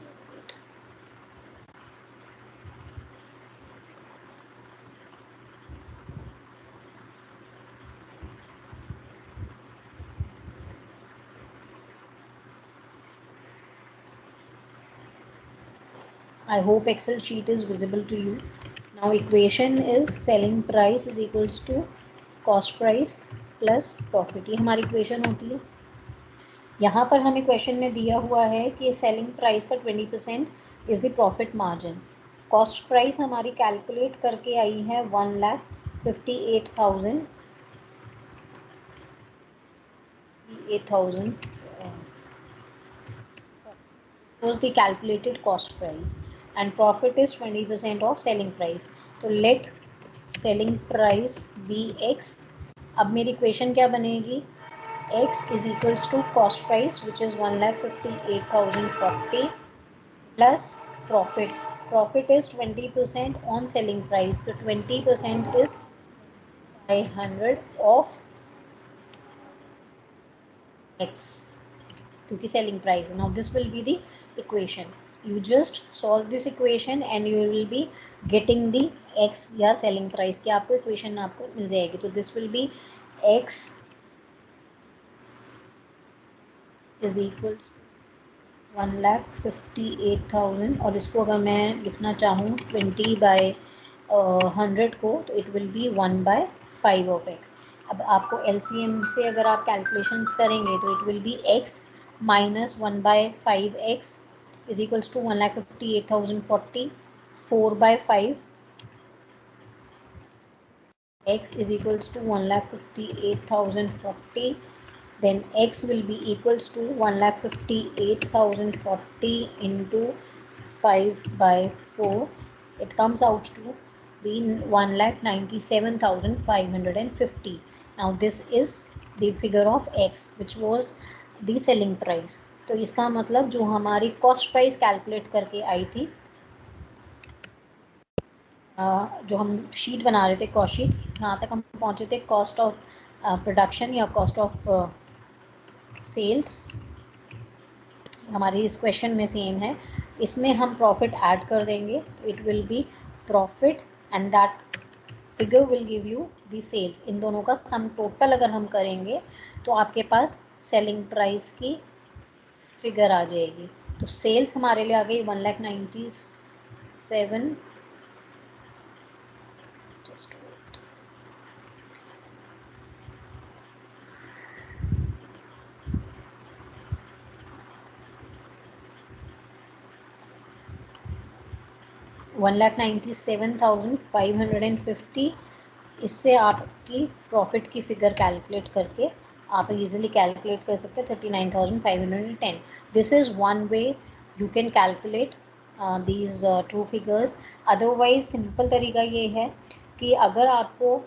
I hope Excel sheet is visible to you. Now equation is selling price is equals to cost price plus profit। ये हमारी इक्वेशन होती है। यहाँ पर हमें क्वेश्चन में दिया हुआ है कि सेलिंग प्राइस का 20% is the profit margin. Cost price हमारी कैलकुलेट करके आई है 1,58,000 was the calculated cost price and profit is 20% of selling price। तो let selling price be x। अब मेरी इक्वेशन क्या बनेगी, x is equals to cost price which is 1,58,040 plus profit। Profit is 20% on selling price, so 20% is 500 of x क्योंकि सेलिंग प्राइस है। Now this will be the equation. You just solve this equation and you will be getting the x या सेलिंग प्राइस की आपको इक्वेशन आपको मिल जाएगी। तो this will be x is equals to 1,58,000 और इसको अगर मैं लिखना चाहूँ 20/100 को, तो it will be 1/5 of x. अब आपको एलसीएम से अगर आप कैलकुलेशंस करेंगे तो it will be x minus 1/5x is equals to 1,58,040, 4/5 x is equals to 1,58,040, then x will be equals to 1,58,040 into 5/4, it comes out to be 1,97,550। now this is the figure of x which was the selling price। तो इसका मतलब जो हमारी कॉस्ट प्राइस कैलकुलेट करके आई थी, जो हम शीट बना रहे थे कॉस्ट शीट, यहाँ तक हम पहुँचे थे कॉस्ट ऑफ प्रोडक्शन या कॉस्ट ऑफ सेल्स, हमारी इस क्वेश्चन में सेम है। इसमें हम प्रॉफिट ऐड कर देंगे तो it will be profit and that figure will give you the sales. इन दोनों का सम टोटल अगर हम करेंगे तो आपके पास सेलिंग प्राइस की फिगर आ जाएगी। तो सेल्स हमारे लिए आ गई 1,97,000, just wait, 1,97,550। इससे आपकी प्रॉफिट की फिगर कैलकुलेट करके आप इजीली कैलकुलेट कर सकते हैं 39,510। This is one way you can calculate these two figures. Otherwise simple तरीका ये है कि अगर आपको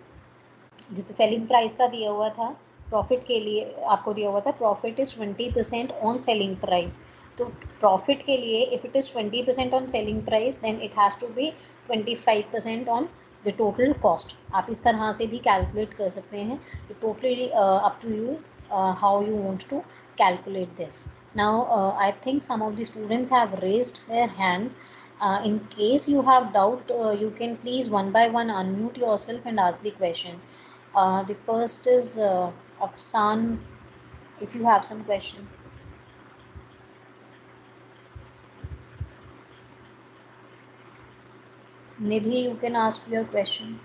जैसे सेलिंग प्राइस का दिया हुआ था, प्रॉफिट के लिए आपको दिया हुआ था profit is 20% on selling price. तो प्रॉफिट के लिए if it is 20% on selling price then it has to be 25% on the total cost. आप इस तरह से भी कैलकुलेट कर सकते हैं। Totally up to you how you want to calculate this. Now I think some of the students have raised their hands. In case you have doubt, you can please one by one unmute yourself and ask the question. The first is Afsan, if you have some question. Nidhi, you can ask your question.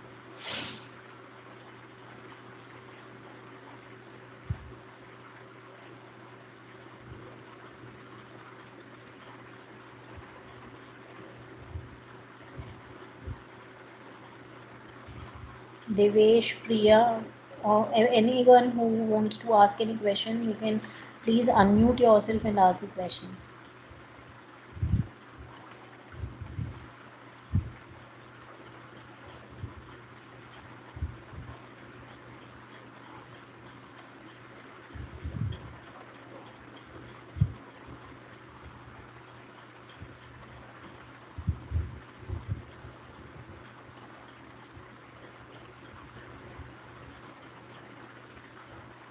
Devesh, Priya, or anyone who wants to ask any question, you can please unmute yourself and ask the question.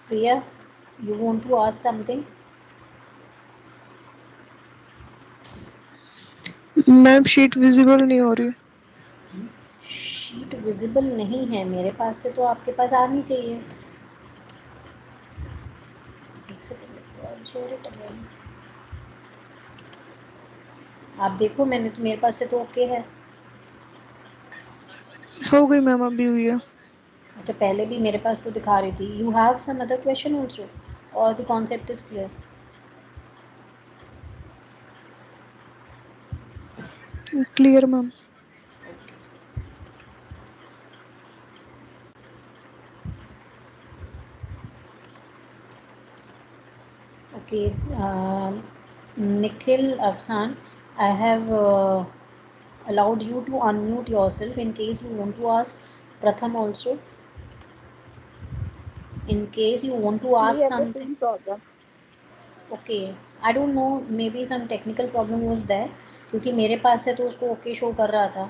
Priya, you want to ask something? Ma'am sheet visible नहीं हो रही। शीट विजिबल नहीं है मेरे पास से, तो आपके पास आनी चाहिए। एक सेकंड, आप देखो, मैंने तो, मेरे पास से तो ओके है। हो गई मैम, अभी हुई है। अच्छा, पहले भी मेरे पास तो दिखा रही थी। You have some other question also और the concept is clear? Clear ma'am. Okay, Nikhil Afsan, I have allowed you to unmute yourself in case you want to ask Pratham also. In case you want to We ask have the something. same problem. Okay, I don't know, maybe some technical problem was there, क्योंकि मेरे पास से तो उसको ओके शो कर रहा था।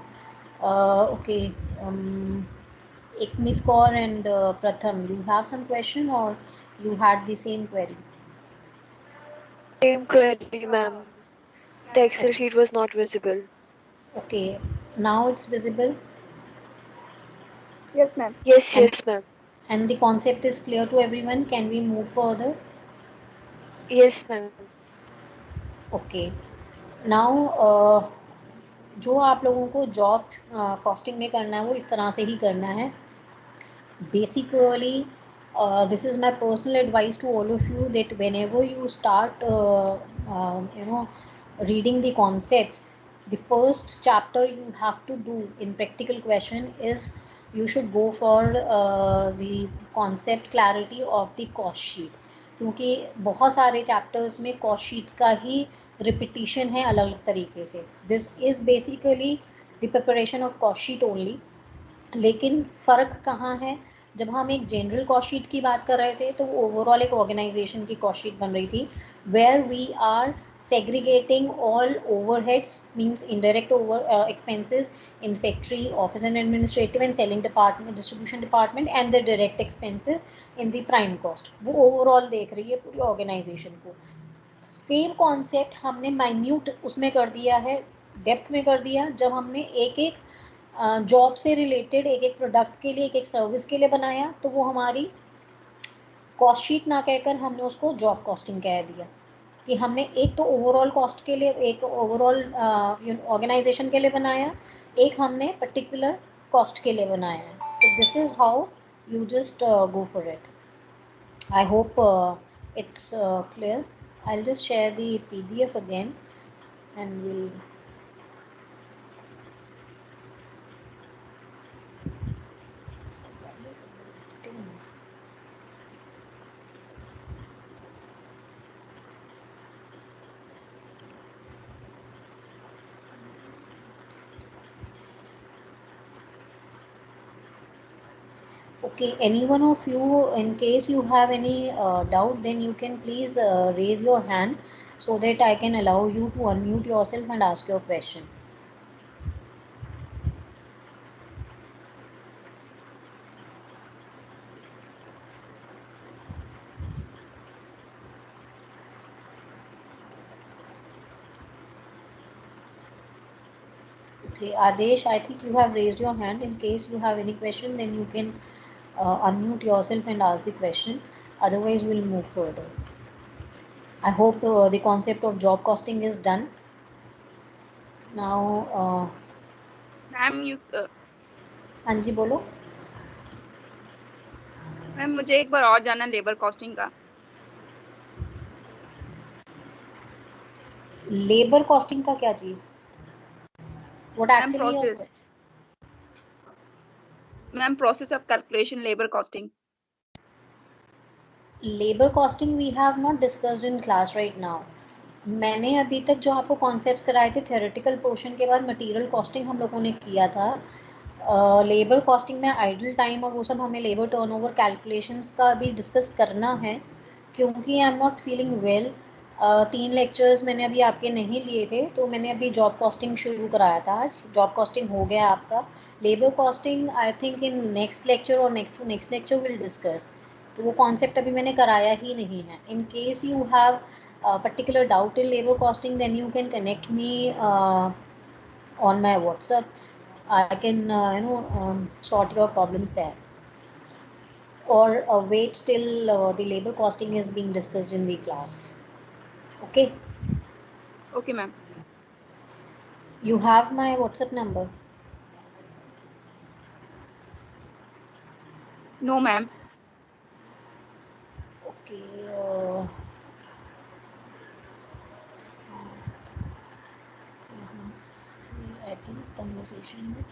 Okay, Ekmit Kaur and Pratham, you have some question or you had the same query? Same query, ma'am. The Excel sheet was not visible. Okay, now it's visible. Yes, ma'am. Yes, ma'am. And the concept is clear to everyone. Can we move further? Yes, ma'am. Okay, now जो आप लोगों को जॉब कॉस्टिंग में करना है वो इस तरह से ही करना है। Basically this is my personal advice to all of you, that whenever you start reading the concepts, the first chapter you have to do in practical question is you should go for the concept clarity of the cost sheet, क्योंकि बहुत सारे चैप्टर्स में कॉस्ट शीट का ही रिपीटिशन है अलग अलग तरीके से। This is basically the preparation of cost sheet only. लेकिन फ़र्क कहाँ है, जब हम एक जनरल कॉस्ट शीट की बात कर रहे थे तो वो ओवरऑल एक ऑर्गेनाइजेशन की कॉस्ट शीट बन रही थी, where we are segregating all overheads, means indirect over expenses in factory, office and administrative and selling department, distribution department and the direct expenses in the prime cost. वो ओवरऑल देख रही है पूरी ऑर्गेनाइजेशन को। सेम कॉन्सेप्ट हमने माइन्यूट उसमें कर दिया है, डेप्थ में कर दिया, जब हमने एक एक जॉब से रिलेटेड एक एक प्रोडक्ट के लिए, एक एक सर्विस के लिए बनाया, तो वो हमारी कॉस्ट शीट ना कहकर हमने उसको जॉब कॉस्टिंग कह दिया, कि हमने एक तो ओवरऑल कॉस्ट के लिए, एक ओवरऑल ऑर्गेनाइजेशन के लिए बनाया, एक हमने पर्टिकुलर कॉस्ट के लिए बनाया है। तो this is how you just go for it. I hope it's clear. I'll just share the PDF again and we'll okay, any one of you, in case you have any doubt, then you can please raise your hand so that I can allow you to unmute yourself and ask your question. Okay, Adesh, I think you have raised your hand. In case you have any question, then you can unmute yourself and ask the question. Otherwise, we'll move further. I hope the concept of job costing is done. Now, ma'am हाँ जी बोलो। मैम मुझे एक बार और जानना लेबर कॉस्टिंग का। लेबर कॉस्टिंग का क्या चीज़? What ma'am actually your question? Ma'am process of calculation labour costing. Labour costing we have not discussed in class right now. मैंने अभी तक जो आपको कॉन्सेप्ट्स कराए थे थ्योरेटिकल पोर्शन के बाद मटेरियल कॉस्टिंग हम लोगों ने किया था। लेबर कॉस्टिंग में आइडल टाइम और वो सब हमें लेबर टर्नओवर कैलकुलेशंस का भी डिस्कस करना है, क्योंकि I am not feeling well. 3 lectures मैंने अभी आपके नहीं लिए थे, तो मैंने अभी जॉब कॉस्टिंग शुरू कराया था। आज जॉब कॉस्टिंग हो गया आपका। Labour costing I think in next lecture और next to next lecture will discuss. तो वो कॉन्सेप्ट अभी मैंने कराया ही नहीं है. In case you have particular doubt in labor costing, then you can connect me on my WhatsApp. I can sort your problems there, or wait till the labor costing is being discussed in the class. Okay, Okay, ma'am. you have my WhatsApp number? No, ma'am. Okay, I think conversation with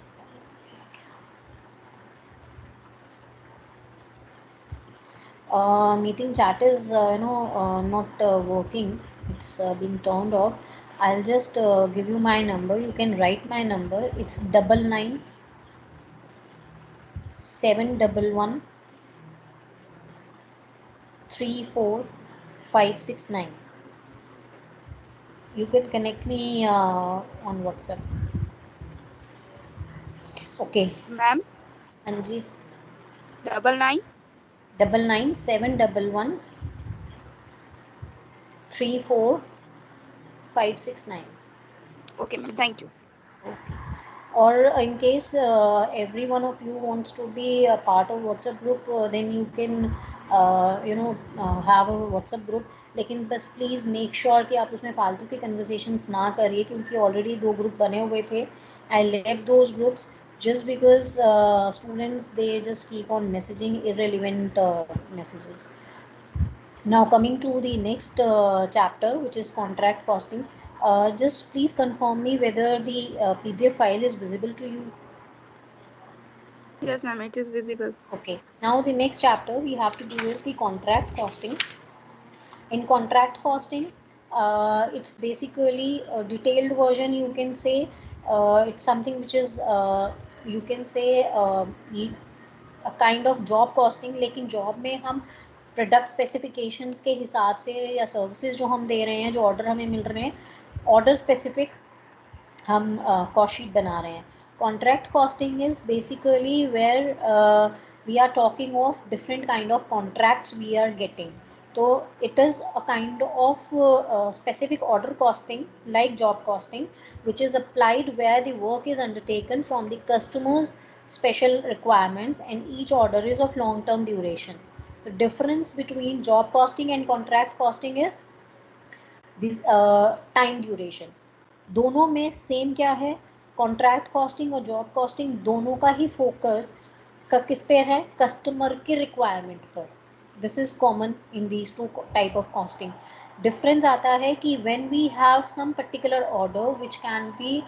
meeting chat is not working. It's been turned off. I'll just give you my number. You can write my number. It's 99 711 34569. You can connect me on WhatsApp. Okay. Ma'am, हाँ जी. 99 99 711 34569. Okay, ma'am. Thank you. Okay. Or in case every one of you wants to be a part of WhatsApp group, then you can have a WhatsApp group. लेकिन बस प्लीज़ मेक श्योर कि आप उसमें फालतू की कन्वर्सेशंस ना करिए, क्योंकि ऑलरेडी 2 ग्रुप बने हुए थे. I left those groups just because students, they just keep on messaging irrelevant messages. Now coming to the next chapter, which is contract costing. Just please confirm me whether the PDF file is visible to you. Yes, ma'am. It is visible. Okay. Now the next chapter we have to do is the contract costing. In contract costing, it's basically a detailed version, you can say. It's something which is you can say a kind of job costing. लेकिन जॉब में हम प्रोडक्ट स्पेसिफिकेशंस के हिसाब से या सर्विसेज जो हम दे रहे हैं, जो ऑर्डर हमें मिल रहे हैं, ऑर्डर स्पेसिफिक हम कॉस्ट शीट बना रहे हैं. Contract costing is basically where we are talking of different kind of contracts we are getting. तो it is a kind of specific order costing, like job costing, which is applied where the work is undertaken from the customer's special requirements and each order is of long term duration. The difference between job costing and contract costing is this time duration. दोनों में सेम क्या है, कॉन्ट्रैक्ट कॉस्टिंग और जॉब कॉस्टिंग दोनों का ही फोकस किस पे है, कस्टमर के रिक्वायरमेंट पर. This is common in these two type of costing. Difference आता है कि when we have some particular order which can be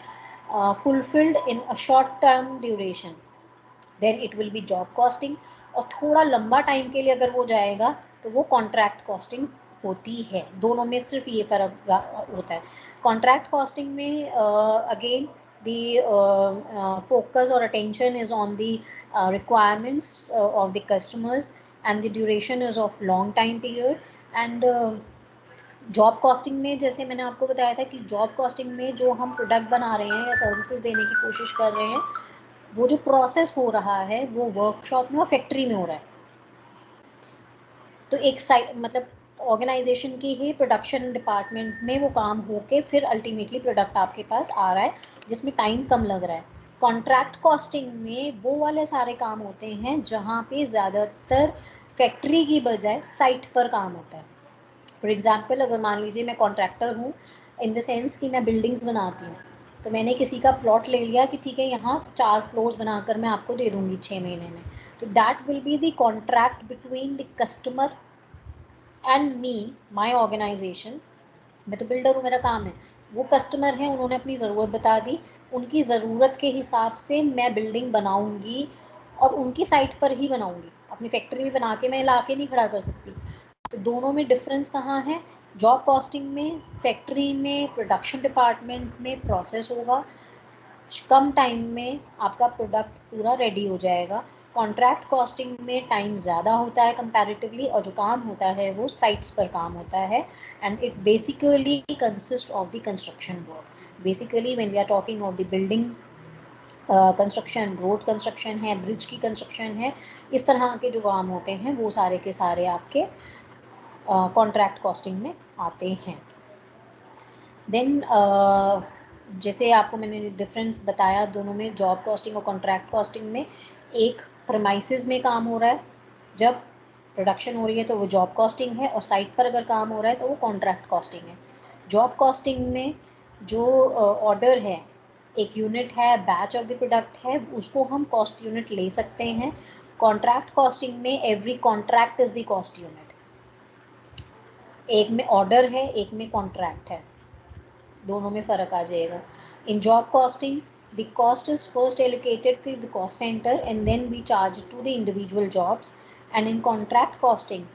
fulfilled in a short term duration, then it will be job costing. और थोड़ा लंबा टाइम के लिए अगर वो जाएगा तो वो कॉन्ट्रैक्ट कॉस्टिंग होती है. दोनों में सिर्फ ये फ़र्क होता है. कॉन्ट्रैक्ट कॉस्टिंग में again the focus or attention is on the requirements of the customers, and the duration is of long time period. And job costing में जैसे मैंने आपको बताया था कि जॉब कॉस्टिंग में जो हम प्रोडक्ट बना रहे हैं या सर्विसेज देने की कोशिश कर रहे हैं, वो जो प्रोसेस हो रहा है वो वर्कशॉप में और फैक्ट्री में हो रहा है. तो एक साइड मतलब ऑर्गेनाइजेशन की ही प्रोडक्शन डिपार्टमेंट में वो काम होके फिर अल्टीमेटली प्रोडक्ट आपके पास आ रहा है, जिसमें टाइम कम लग रहा है. कॉन्ट्रैक्ट कॉस्टिंग में वो वाले सारे काम होते हैं जहाँ पे ज़्यादातर फैक्ट्री की बजाय साइट पर काम होता है. फॉर एग्जाम्पल, अगर मान लीजिए मैं कॉन्ट्रैक्टर हूँ इन द सेंस कि मैं बिल्डिंग्स बनाती हूँ, तो मैंने किसी का प्लॉट ले लिया कि ठीक है यहाँ 4 फ्लोर्स बनाकर मैं आपको दे दूँगी 6 महीने में. तो that will be the contract between the customer and me, my organisation. मैं तो बिल्डर हूँ, मेरा काम है. वो कस्टमर हैं, उन्होंने अपनी ज़रूरत बता दी, उनकी ज़रूरत के हिसाब से मैं बिल्डिंग बनाऊँगी और उनकी साइट पर ही बनाऊँगी. अपनी फैक्ट्री में बना के मैं ला के नहीं खड़ा कर सकती. तो दोनों में डिफरेंस कहाँ है, जॉब कॉस्टिंग में फैक्ट्री में प्रोडक्शन डिपार्टमेंट में प्रोसेस होगा, कम टाइम में आपका प्रोडक्ट पूरा रेडी हो जाएगा. कॉन्ट्रैक्ट कॉस्टिंग में टाइम ज़्यादा होता है कंपैरेटिवली, और जो काम होता है वो साइट्स पर काम होता है. And it basically consist of the construction work. Basically when we are talking of the building construction, road construction है, ब्रिज की कंस्ट्रक्शन है, इस तरह के जो काम होते हैं वो सारे के सारे आपके कॉन्ट्रैक्ट कॉस्टिंग में आते हैं। देन जैसे आपको मैंने डिफरेंस बताया दोनों में, जॉब कॉस्टिंग और कॉन्ट्रैक्ट कॉस्टिंग में, एक प्रमाइसिस में काम हो रहा है, जब प्रोडक्शन हो रही है तो वो जॉब कॉस्टिंग है, और साइट पर अगर काम हो रहा है तो वो कॉन्ट्रैक्ट कॉस्टिंग है। जॉब कॉस्टिंग में जो ऑर्डर है, एक यूनिट है, बैच ऑफ द प्रोडक्ट है, उसको हम कॉस्ट यूनिट ले सकते हैं। कॉन्ट्रैक्ट कॉस्टिंग में every contract is the cost unit, एक में ऑर्डर है, एक में कॉन्ट्रैक्ट है, दोनों में फ़र्क आ जाएगा। In job costing the cost is first allocated to the cost center and then we charge it to the individual jobs. And in contract costing,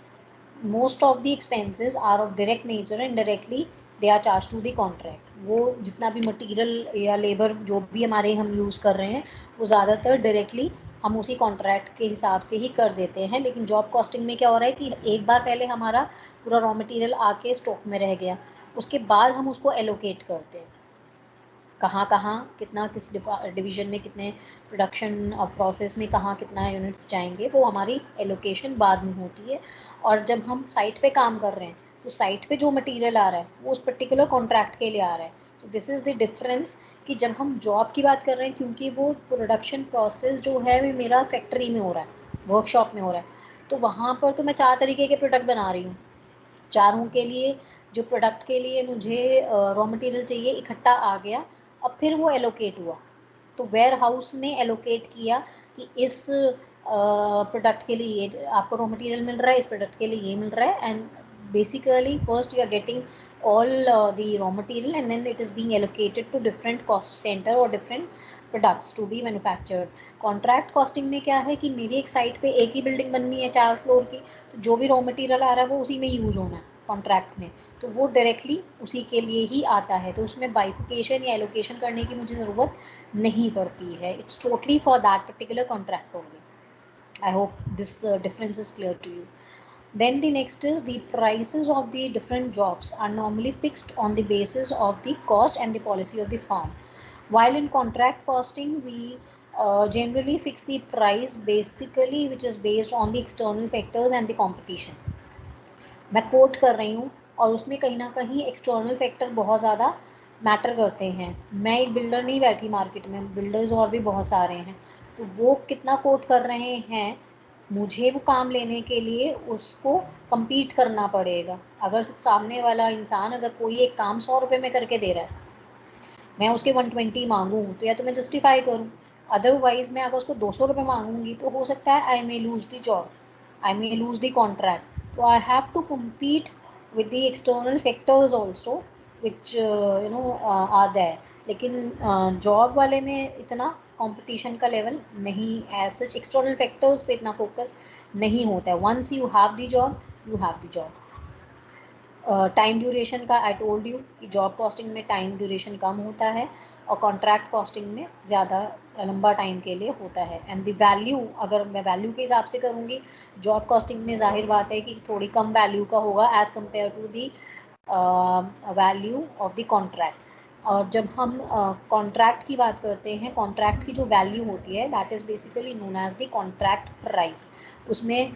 most of the expenses are of direct nature and directly they are charged to the contract. वो जितना भी मटेरियल या लेबर जो भी हमारे हम यूज़ कर रहे हैं वो ज़्यादातर डायरेक्टली हम उसी कॉन्ट्रैक्ट के हिसाब से ही कर देते हैं। लेकिन जॉब कॉस्टिंग में क्या हो रहा है कि एक बार पहले हमारा पूरा रॉ मटेरियल आके स्टॉक में रह गया, उसके बाद हम उसको एलोकेट करते हैं, कहाँ कहाँ कितना, किस डिवीज़न में कितने, प्रोडक्शन प्रोसेस में कहाँ कितना यूनिट्स जाएंगे, वो हमारी एलोकेशन बाद में होती है। और जब हम साइट पे काम कर रहे हैं तो साइट पे जो मटेरियल आ रहा है वो उस पर्टिकुलर कॉन्ट्रैक्ट के लिए आ रहा है। तो दिस इज़ द डिफरेंस कि जब हम जॉब की बात कर रहे हैं, क्योंकि वो प्रोडक्शन प्रोसेस जो है वो मेरा फैक्ट्री में हो रहा है, वर्कशॉप में हो रहा है, तो वहाँ पर तो मैं 4 तरीके के प्रोडक्ट बना रही हूँ, चारों के लिए जो प्रोडक्ट के लिए मुझे रॉ मटेरियल चाहिए इकट्ठा आ गया, अब फिर वो एलोकेट हुआ, तो वेयर हाउस ने एलोकेट किया कि इस प्रोडक्ट के लिए ये आपको रॉ मटेरियल मिल रहा है, इस प्रोडक्ट के लिए ये मिल रहा है, and basically first you are getting all the raw material and then it is being allocated to different cost center or different products to be manufactured. Contract costing में क्या है कि मेरी एक साइट पे एक ही बिल्डिंग बननी है 4 फ्लोर की, तो जो भी रॉ मटेरियल आ रहा है वो उसी में यूज़ होना है कॉन्ट्रैक्ट में, तो वो डायरेक्टली उसी के लिए ही आता है, तो उसमें बाइफिकेशन या एलोकेशन करने की मुझे ज़रूरत नहीं पड़ती है। It's totally for that particular contract only. I hope this difference is clear to you. Then the next is the prices of the different jobs are normally fixed on the basis of the cost and the policy of the firm. While in contract costing, we generally fix the price basically which is based on the external factors and the competition. मैं कोट कर रही हूँ और उसमें कहीं ना कहीं एक्सटर्नल फैक्टर बहुत ज़्यादा मैटर करते हैं। मैं एक बिल्डर नहीं बैठी मार्केट में, बिल्डर्स और भी बहुत सारे हैं, तो वो कितना कोट कर रहे हैं, मुझे वो काम लेने के लिए उसको compete करना पड़ेगा। अगर सामने वाला इंसान अगर कोई एक काम 100 रुपये में करके दे रहा है, मैं उसके 120 मांगूँ तो या तो मैं जस्टिफाई करूँ, अदरवाइज मैं अगर उसको 200 रुपये मांगूंगी तो हो सकता है I may lose the job, I may lose the contract. तो I have to compete with the external factors also which are there। लेकिन जॉब वाले में इतना कंपटीशन का लेवल नहीं, एज सच एक्सटर्नल फैक्टर्स पे इतना फोकस नहीं होता है। Once you have the job, you have the job. Time duration का आई टोल्ड यू कि जॉब कॉस्टिंग में टाइम ड्यूरेशन कम होता है और कॉन्ट्रैक्ट कॉस्टिंग में ज़्यादा लंबा टाइम के लिए होता है। एंड द वैल्यू, अगर मैं वैल्यू के हिसाब से करूँगी, जॉब कॉस्टिंग में जाहिर बात है कि थोड़ी कम वैल्यू का होगा as compare to the value of the contract. और जब हम कॉन्ट्रैक्ट की बात करते हैं, कॉन्ट्रैक्ट की जो वैल्यू होती है that is basically known as the contract price. उसमें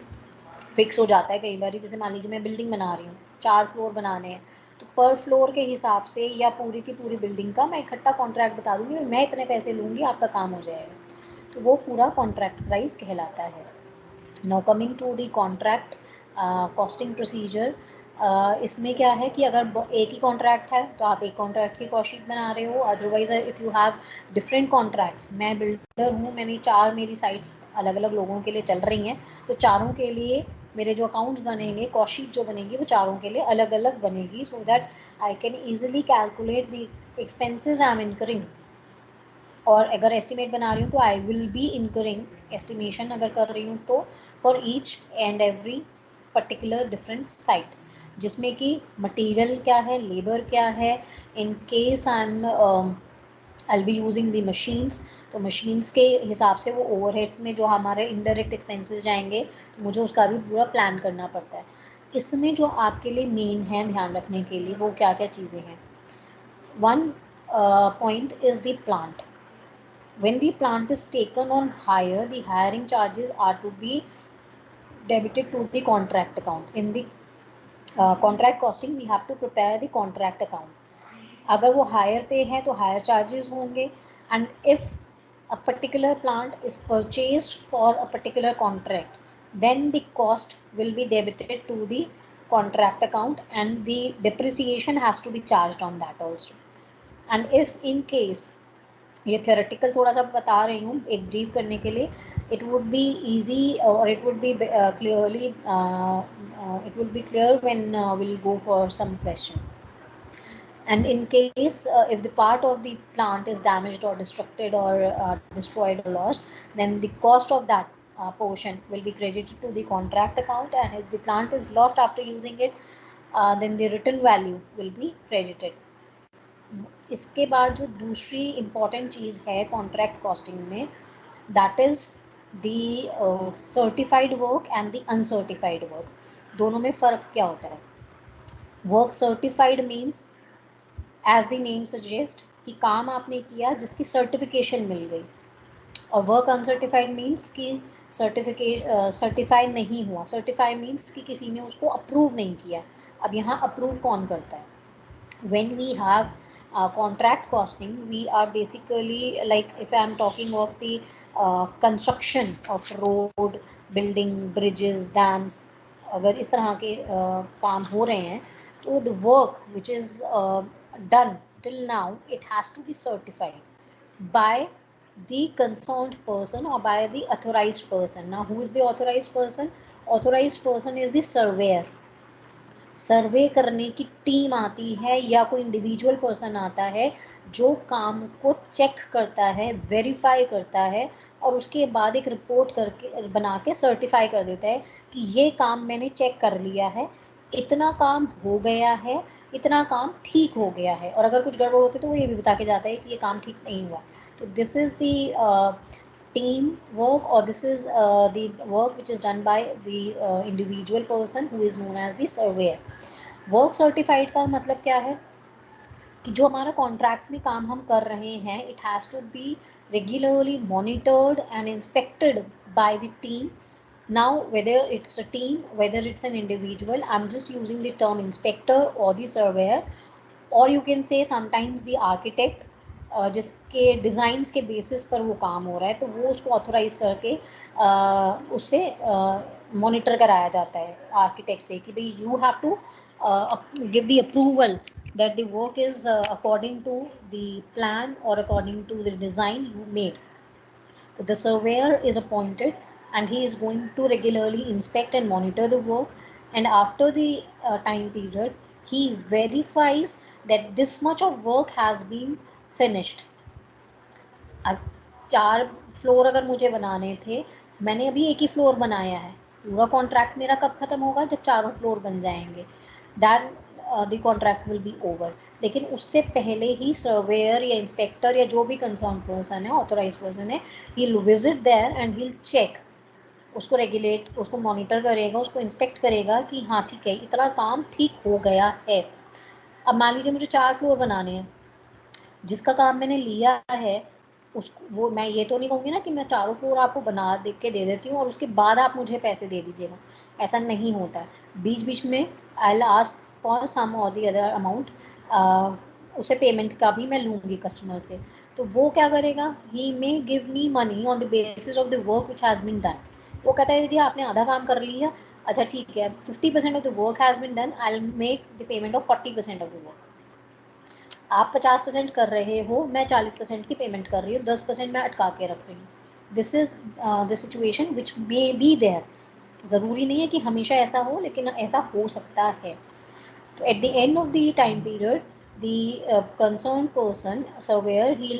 फिक्स हो जाता है कई बार, जैसे मान लीजिए मैं बिल्डिंग बना रही हूँ, 4 फ्लोर बनाने हैं, तो पर फ्लोर के हिसाब से या पूरी की पूरी बिल्डिंग का मैं इकट्ठा कॉन्ट्रैक्ट बता दूँगी, मैं इतने पैसे लूँगी, आपका काम हो जाएगा, तो वो पूरा कॉन्ट्रैक्ट प्राइस कहलाता है। Now coming to the contract costing procedure, इसमें क्या है कि अगर एक ही कॉन्ट्रैक्ट है तो आप एक कॉन्ट्रैक्ट की कॉस्ट शीट बना रहे हो, otherwise if you have different contracts, मैं बिल्डर हूँ, मैंने 4 मेरी साइट्स अलग अलग लोगों के लिए चल रही हैं, तो चारों के लिए मेरे जो अकाउंट्स बनेंगे, कॉस्ट शीट जो बनेगी वो चारों के लिए अलग अलग बनेगी, so that I can easily calculate the expenses I am incurring. और अगर एस्टिमेट बना रही हूँ तो आई विल बी इनकरिंग, एस्टिमेशन अगर कर रही हूँ तो for each and every particular different site, जिसमें कि मटेरियल क्या है, लेबर क्या है, in case I be using the machines, तो मशीन्स के हिसाब से वो ओवरहेड्स में जो हमारे इनडायरेक्ट एक्सपेंसेस जाएंगे, तो मुझे उसका भी पूरा प्लान करना पड़ता है। इसमें जो आपके लिए मेन है ध्यान रखने के लिए, वो क्या क्या चीज़ें हैं। One point is the plant. when the plant is taken on hire, the hiring charges are to be debited to the contract account. In the contract costing, we have to prepare the contract account. अगर वो हायर पे है तो हायर चार्जेस होंगे, and if a particular plant is purchased for a particular contract, then the cost will be debited to the contract account and the depreciation has to be charged on that also. And if in case, ये theoretical थोड़ा सा बता रही हूँ एक ब्रीफ करने के लिए, it would be easy or it would be clearly it will be clear when we'll go for some question. And in case if the part of the plant is damaged or destructed or destroyed or lost, then the cost of that portion will be credited to the contract account, and if the plant is lost after using it, then the return value will be credited. इसके बाद जो दूसरी important चीज़ है contract costing में, that is the certified work and the uncertified work. दोनों में फ़र्क क्या होता है? Work certified means as the name suggest कि काम आपने किया जिसकी सर्टिफिकेशन मिल गई, और वर्क अनसर्टिफाइड मीन्स कि सर्टिफाई नहीं हुआ. सर्टिफाई मीन्स कि किसी ने उसको अप्रूव नहीं किया. अब यहाँ अप्रूव कौन करता है? When we have contract costing, we are basically, like if I am talking of the construction of road, building, bridges, dams, अगर इस तरह के काम हो रहे हैं, तो the work which is done till now, it has to be certified by the concerned person or by the authorized person. Now who is the authorized person? Authorized person is the surveyor. सर्वे करने की टीम आती है या कोई इंडिविजुअल पर्सन आता है जो काम को चेक करता है, वेरीफाई करता है, और उसके बाद एक रिपोर्ट करके बना के सर्टिफाई कर देता है कि ये काम मैंने चेक कर लिया है, इतना काम हो गया है, इतना काम ठीक हो गया है, और अगर कुछ गड़बड़ होती है तो वो ये भी बता के जाता है कि ये काम ठीक नहीं हुआ. तो this is the team work, or this is the work which is done by the individual person who is known as the surveyor. Work certified का मतलब क्या है कि जो हमारा कॉन्ट्रैक्ट में काम हम कर रहे हैं, it has to be regularly monitored and inspected by the team. Now whether it's a team, whether it's an individual, I'm just using the term inspector or the surveyor, or you can say sometimes the architect, जिसके डिज़ाइंस के बेसिस पर वो काम हो रहा है, तो वो उसको ऑथोराइज करके उससे मॉनिटर कराया जाता है आर्किटेक्ट से कि भाई you have to give the approval that the work is according to the plan or according to the design you made. So the surveyor is appointed and he is going to regularly inspect and monitor the work, and after the time period he verifies that this much of work has been finished. अब 4 फ्लोर अगर मुझे बनाने थे, मैंने अभी एक ही फ्लोर बनाया है, पूरा कॉन्ट्रैक्ट मेरा कब ख़त्म होगा? जब चारों फ्लोर बन जाएंगे, then the contract will be over. लेकिन उससे पहले ही सर्वेयर या इंस्पेक्टर या जो भी कंसर्न पर्सन है, ऑथोराइज पर्सन है, he will visit there and he will check, उसको रेगुलेट, उसको मॉनिटर करेगा, उसको इंस्पेक्ट करेगा कि हाँ ठीक है, इतना काम ठीक हो गया है. अब मान लीजिए मुझे 4 फ्लोर बनाने हैं, जिसका काम मैंने लिया है उसको, वो मैं ये तो नहीं कहूँगी ना कि मैं चारों फ्लोर आपको बना दे के दे देती हूँ और उसके बाद आप मुझे पैसे दे दीजिएगा, ऐसा नहीं होता है. बीच बीच में I will ask for some और दी अदर अमाउंट, उसे पेमेंट का भी मैं लूँगी कस्टमर से. तो वो क्या करेगा? He may give me money on the basis of the work which has been done. वो कहता है जी आपने आधा काम कर लिया, अच्छा ठीक है, 50% of the work has been done, I will make the payment of 40% of the work. आप 50% कर रहे हो, मैं 40% की पेमेंट कर रही हूँ, 10% मैं अटका के रख रही हूँ. This is the situation which may be there. ज़रूरी नहीं है कि हमेशा ऐसा हो, लेकिन ऐसा हो सकता है. तो eight the end of the time period the concern person surveyor he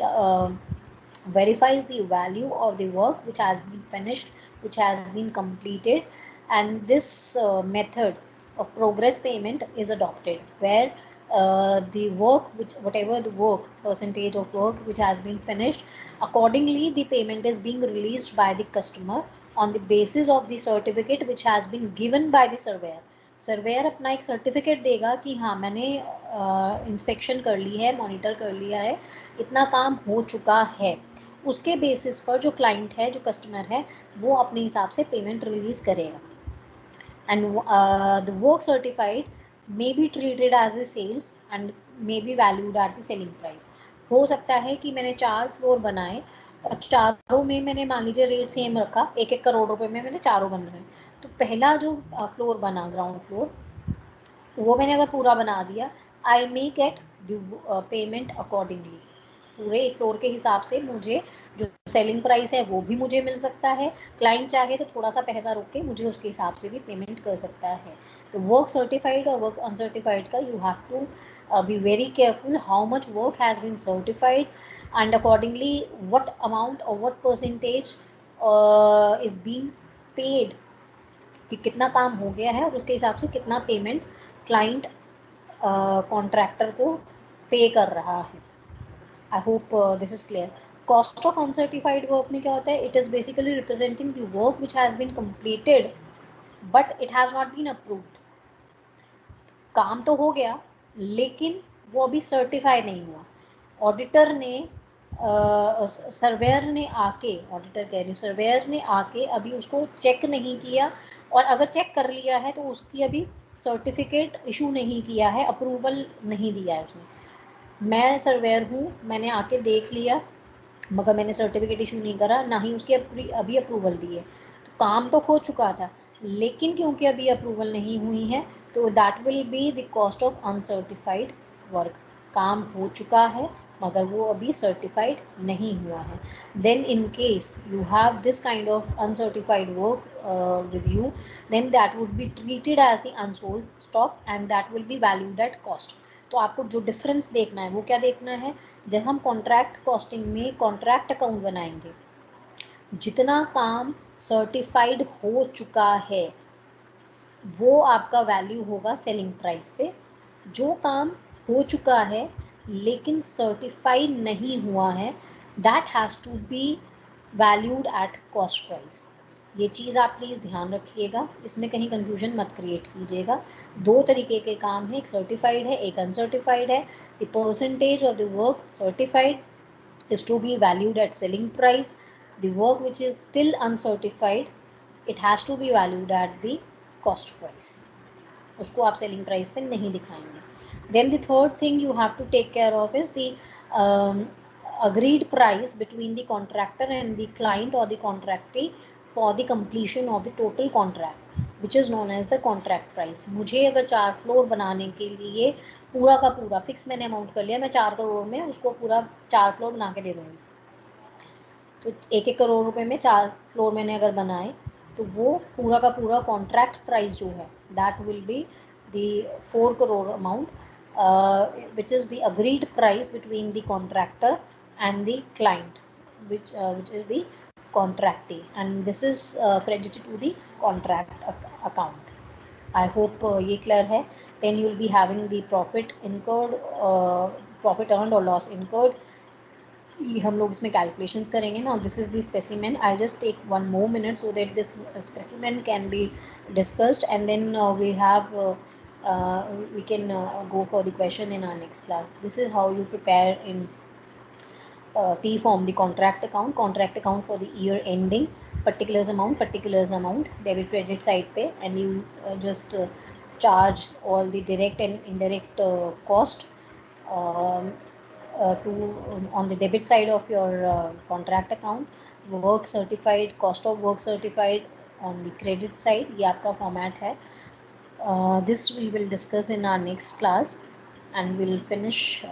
verifies the value of the work which has been finished, which has been completed, and this method of progress payment is adopted, where the work, whatever the work, percentage of work which has been finished, accordingly the payment is being released by the customer on the basis of the certificate which has been given by the surveyor. Surveyor अपना एक सर्टिफिकेट देगा कि हाँ मैंने इंस्पेक्शन कर ली है, मॉनिटर कर लिया है, इतना काम हो चुका है, उसके बेसिस पर जो क्लाइंट है, जो कस्टमर है, वो अपने हिसाब से पेमेंट रिलीज करेगा। And the work certified may be treated as a sales and may be valued at the selling price। हो सकता है कि मैंने 4 फ्लोर बनाए और चारों में मैंने मान लीजिए रेट सेम रखा, 1-1 करोड़ रुपए में मैंने चारों बन रहे हैं। तो पहला जो फ्लोर बना ग्राउंड फ्लोर, वो मैंने अगर पूरा बना दिया, I may get the payment accordingly. पूरे 1 फ्लोर के हिसाब से मुझे जो सेलिंग प्राइस है वो भी मुझे मिल सकता है। क्लाइंट चाहे तो थोड़ा सा पैसा रोक के मुझे उसके हिसाब से भी पेमेंट कर सकता है। तो वर्क सर्टिफाइड और वर्क अनसर्टिफाइड का you have to be very careful how much work has been certified and accordingly what amount or what percentage is being paid, कि कितना काम हो गया है और उसके हिसाब से कितना पेमेंट क्लाइंट कॉन्ट्रैक्टर को पे कर रहा है। I hope this is clear. Cost of uncertified work में क्या होता है, it is basically representing the work which has been completed but it has not been approved. काम तो हो गया लेकिन वो अभी सर्टिफाई नहीं हुआ। ऑडिटर ने सर्वेयर ने आके, ऑडिटर कह रही हूँ, सर्वेयर ने आके अभी उसको चेक नहीं किया, और अगर चेक कर लिया है तो उसकी अभी सर्टिफिकेट इशू नहीं किया है, अप्रूवल नहीं दिया है उसने। मैं सर्वेयर हूँ, मैंने आके देख लिया मगर मैंने सर्टिफिकेट इशू नहीं करा, ना ही उसकी अभी अप्रूवल दी है। तो काम तो हो चुका था लेकिन क्योंकि अभी अप्रूवल नहीं हुई है तो that will be the cost of uncertified work. काम हो चुका है मगर वो अभी सर्टिफाइड नहीं हुआ है। Then in case you have this kind of uncertified work with you, then that would be treated as the unsold stock and that will be valued at cost. तो आपको जो डिफरेंस देखना है वो क्या देखना है, जब हम कॉन्ट्रैक्ट कॉस्टिंग में कॉन्ट्रैक्ट अकाउंट बनाएंगे, जितना काम सर्टिफाइड हो चुका है वो आपका वैल्यू होगा सेलिंग प्राइस पे। जो काम हो चुका है लेकिन सर्टिफाइड नहीं हुआ है, that has to be valued at cost price. ये चीज़ आप प्लीज़ ध्यान रखिएगा, इसमें कहीं कंफ्यूजन मत क्रिएट कीजिएगा। 2 तरीके के काम हैं, एक सर्टिफाइड है, एक अनसर्टिफाइड है। The percentage of the work certified is to be valued at selling price. The work which is still uncertified, it has to be valued at the cost price. उसको आप selling price पे नहीं दिखाएंगे। Then the third thing you have to take care of is the um, agreed price between the contractor and the client or the contractee for the completion of the total contract, which is known as the contract price। मुझे अगर 4 फ्लोर बनाने के लिए पूरा का पूरा फिक्स मैंने अमाउंट कर लिया, मैं 4 करोड़ में उसको पूरा 4 फ्लोर बना के दे दूँगी। तो 1-1 करोड़ रुपए में 4 फ्लोर मैंने अगर बनाए तो वो पूरा का पूरा कॉन्ट्रैक्ट प्राइस जो है that will be the 4 crore amount which is the agreed price between the contractor and the client which is the contractee, and this is credited to the contract account। I hope ये clear है। Then you will be having the profit incurred, profit earned or loss incurred। ये हम लोग इसमें कैलकुलेशंस करेंगे ना। This is the specimen. I just take 1 more minute so that this specimen can be discussed, and then we can go for the question in our next class। This is how you prepare in T form the contract account for the year ending, particulars amount, debit credit side पे, and you just charge all the direct and indirect cost um, to on the debit side of your contract account, work certified, cost of work certified on the credit side। ये आपका format है। This we will discuss in our next class, and we'll finish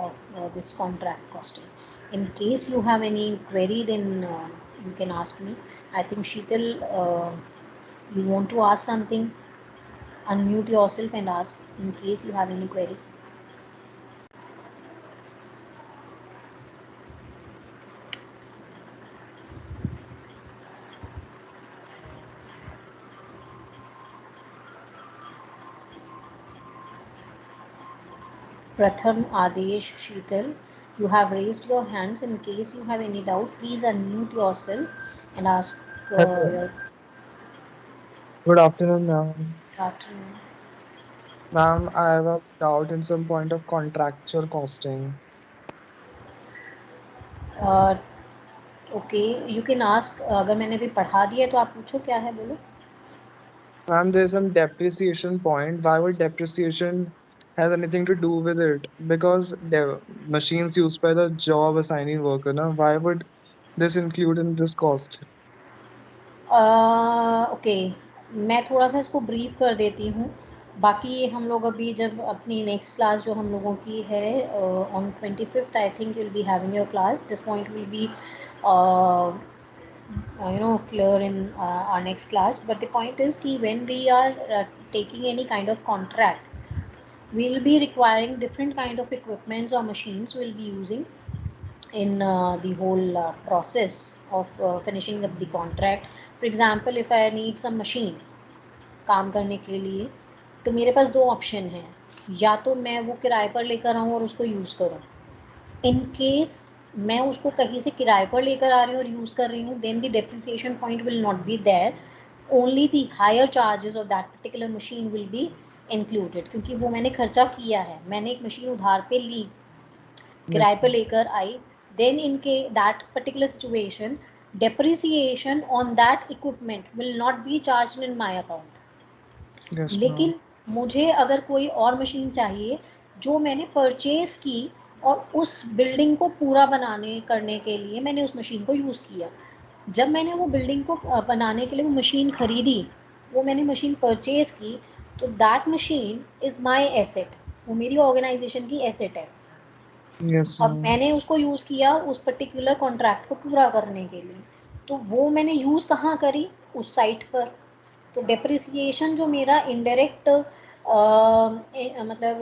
of this contract costing। In case you have any query, then you can ask me। I think Sheetal, you want to ask something? Unmute yourself and ask in case you have any query। Pratham, Adesh, Sheetal, you have raised your hands. In case you have any doubt, please unmute yourself and ask Hello. your Good afternoon, ma'am. afternoon. Ma'am, I have a doubt in some point of contractual costing. Uh, okay, you can ask, अगर मैंने भी पढ़ा दिया है तो आप पूछो क्या है, बोलो। Ma'am, there's some depreciation point. Why would depreciation has anything to do with it? Because the machines used by the job assigning worker, na, why would this include in this cost? Okay, मैं थोड़ा सा इसको ब्रीफ कर देती हूँ। बाकी ये हम लोग अभी जब अपनी नेक्स्ट क्लास जो हम लोगों की है on 25th, I think you will be having your class, this point will be clear in our next class. But the point is कि when we are taking any kind of contract, we'll be requiring different kind of equipments or machines we'll be using in the whole process of finishing up the contract. For example, if I need some machine काम करने के लिए, तो मेरे पास दो ऑप्शन हैं, या तो मैं वो किराए पर लेकर आऊँ और उसको यूज़ करूँ। इन केस मैं उसको कहीं से किराए पर लेकर आ रही हूँ और यूज़ कर रही हूँ, then the depreciation point will not be there, only the higher charges of that particular machine will be included, क्योंकि वो मैंने खर्चा किया है, मैंने एक मशीन उधार पे ली, किराए Yes, पर ma'am. लेकर आई, then in that particular situation depreciation on that equipment will not be charged in my account. Yes, लेकिन ma'am. मुझे अगर कोई और मशीन चाहिए जो मैंने परचेज की और उस बिल्डिंग को पूरा बनाने करने के लिए मैंने उस मशीन को यूज़ किया, जब मैंने वो बिल्डिंग को बनाने के लिए वो मशीन खरीदी, वो मैंने मशीन परचेज की, तो that machine is my asset, वो मेरी ऑर्गेनाइजेशन की एसेट है। Yes, और ma'am. मैंने उसको यूज़ किया उस पर्टिकुलर कॉन्ट्रैक्ट को पूरा करने के लिए, तो वो मैंने यूज़ कहाँ करी, उस साइट पर। तो डेप्रिसिएशन जो मेरा इनडायरेक्ट मतलब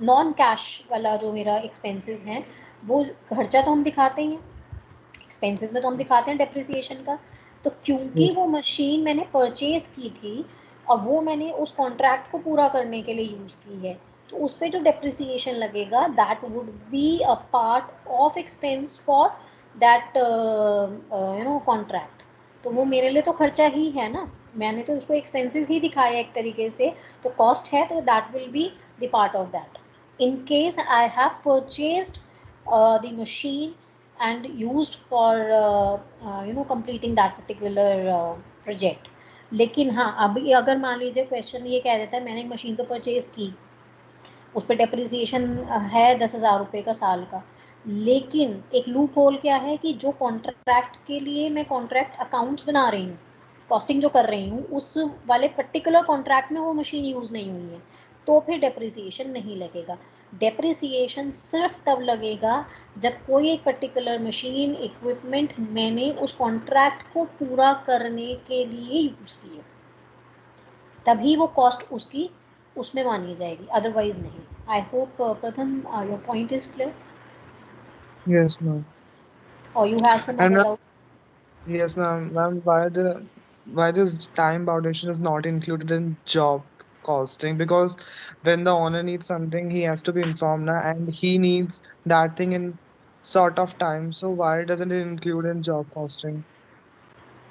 नॉन कैश वाला जो मेरा एक्सपेंसेस हैं, वो खर्चा तो हम दिखाते ही हैं, एक्सपेंसेस में तो हम दिखाते हैं डेप्रिसिएशन का। तो क्योंकि Yes, वो मशीन मैंने परचेज की थी और वो मैंने उस कॉन्ट्रैक्ट को पूरा करने के लिए यूज़ की है, तो उस पर जो डेप्रिसिएशन लगेगा that would be a part of expense for that contract. तो वो मेरे लिए तो खर्चा ही है ना, मैंने तो उसको एक्सपेंसेस ही दिखाया एक तरीके से, तो कॉस्ट है, तो that will be the part of that. In case I have purchased the machine and used for completing that particular project। लेकिन हाँ, अभी अगर मान लीजिए क्वेश्चन ये कह देता है मैंने एक मशीन तो परचेज की, उस पर डेप्रिसिएशन है 10,000 रुपये का साल का, लेकिन एक लूप होल क्या है कि जो कॉन्ट्रैक्ट के लिए मैं कॉन्ट्रैक्ट अकाउंट्स बना रही हूँ, कॉस्टिंग जो कर रही हूँ, उस वाले पर्टिकुलर कॉन्ट्रैक्ट में वो मशीन यूज़ नहीं हुई है, तो फिर डेप्रिसिएशन नहीं लगेगा। डेप्रिसिएशन सिर्फ तब लगेगा जब कोई एक पर्टिकुलर मशीन इक्विपमेंट मैंने उस कॉन्ट्रैक्ट को पूरा करने के लिए यूज़ की है, तभी वो कॉस्ट उसकी उसमें मानी जाएगी, अदरवाइज नहीं। आई होप प्रथम your point is clear, yes, ma'am. और you have some And other ma'am, doubt. yes, ma'am, why this time foundation is not included in job costing? Because when the owner needs something, he has to be informed, na, and he needs that thing in sort of time. So why doesn't it include in job costing?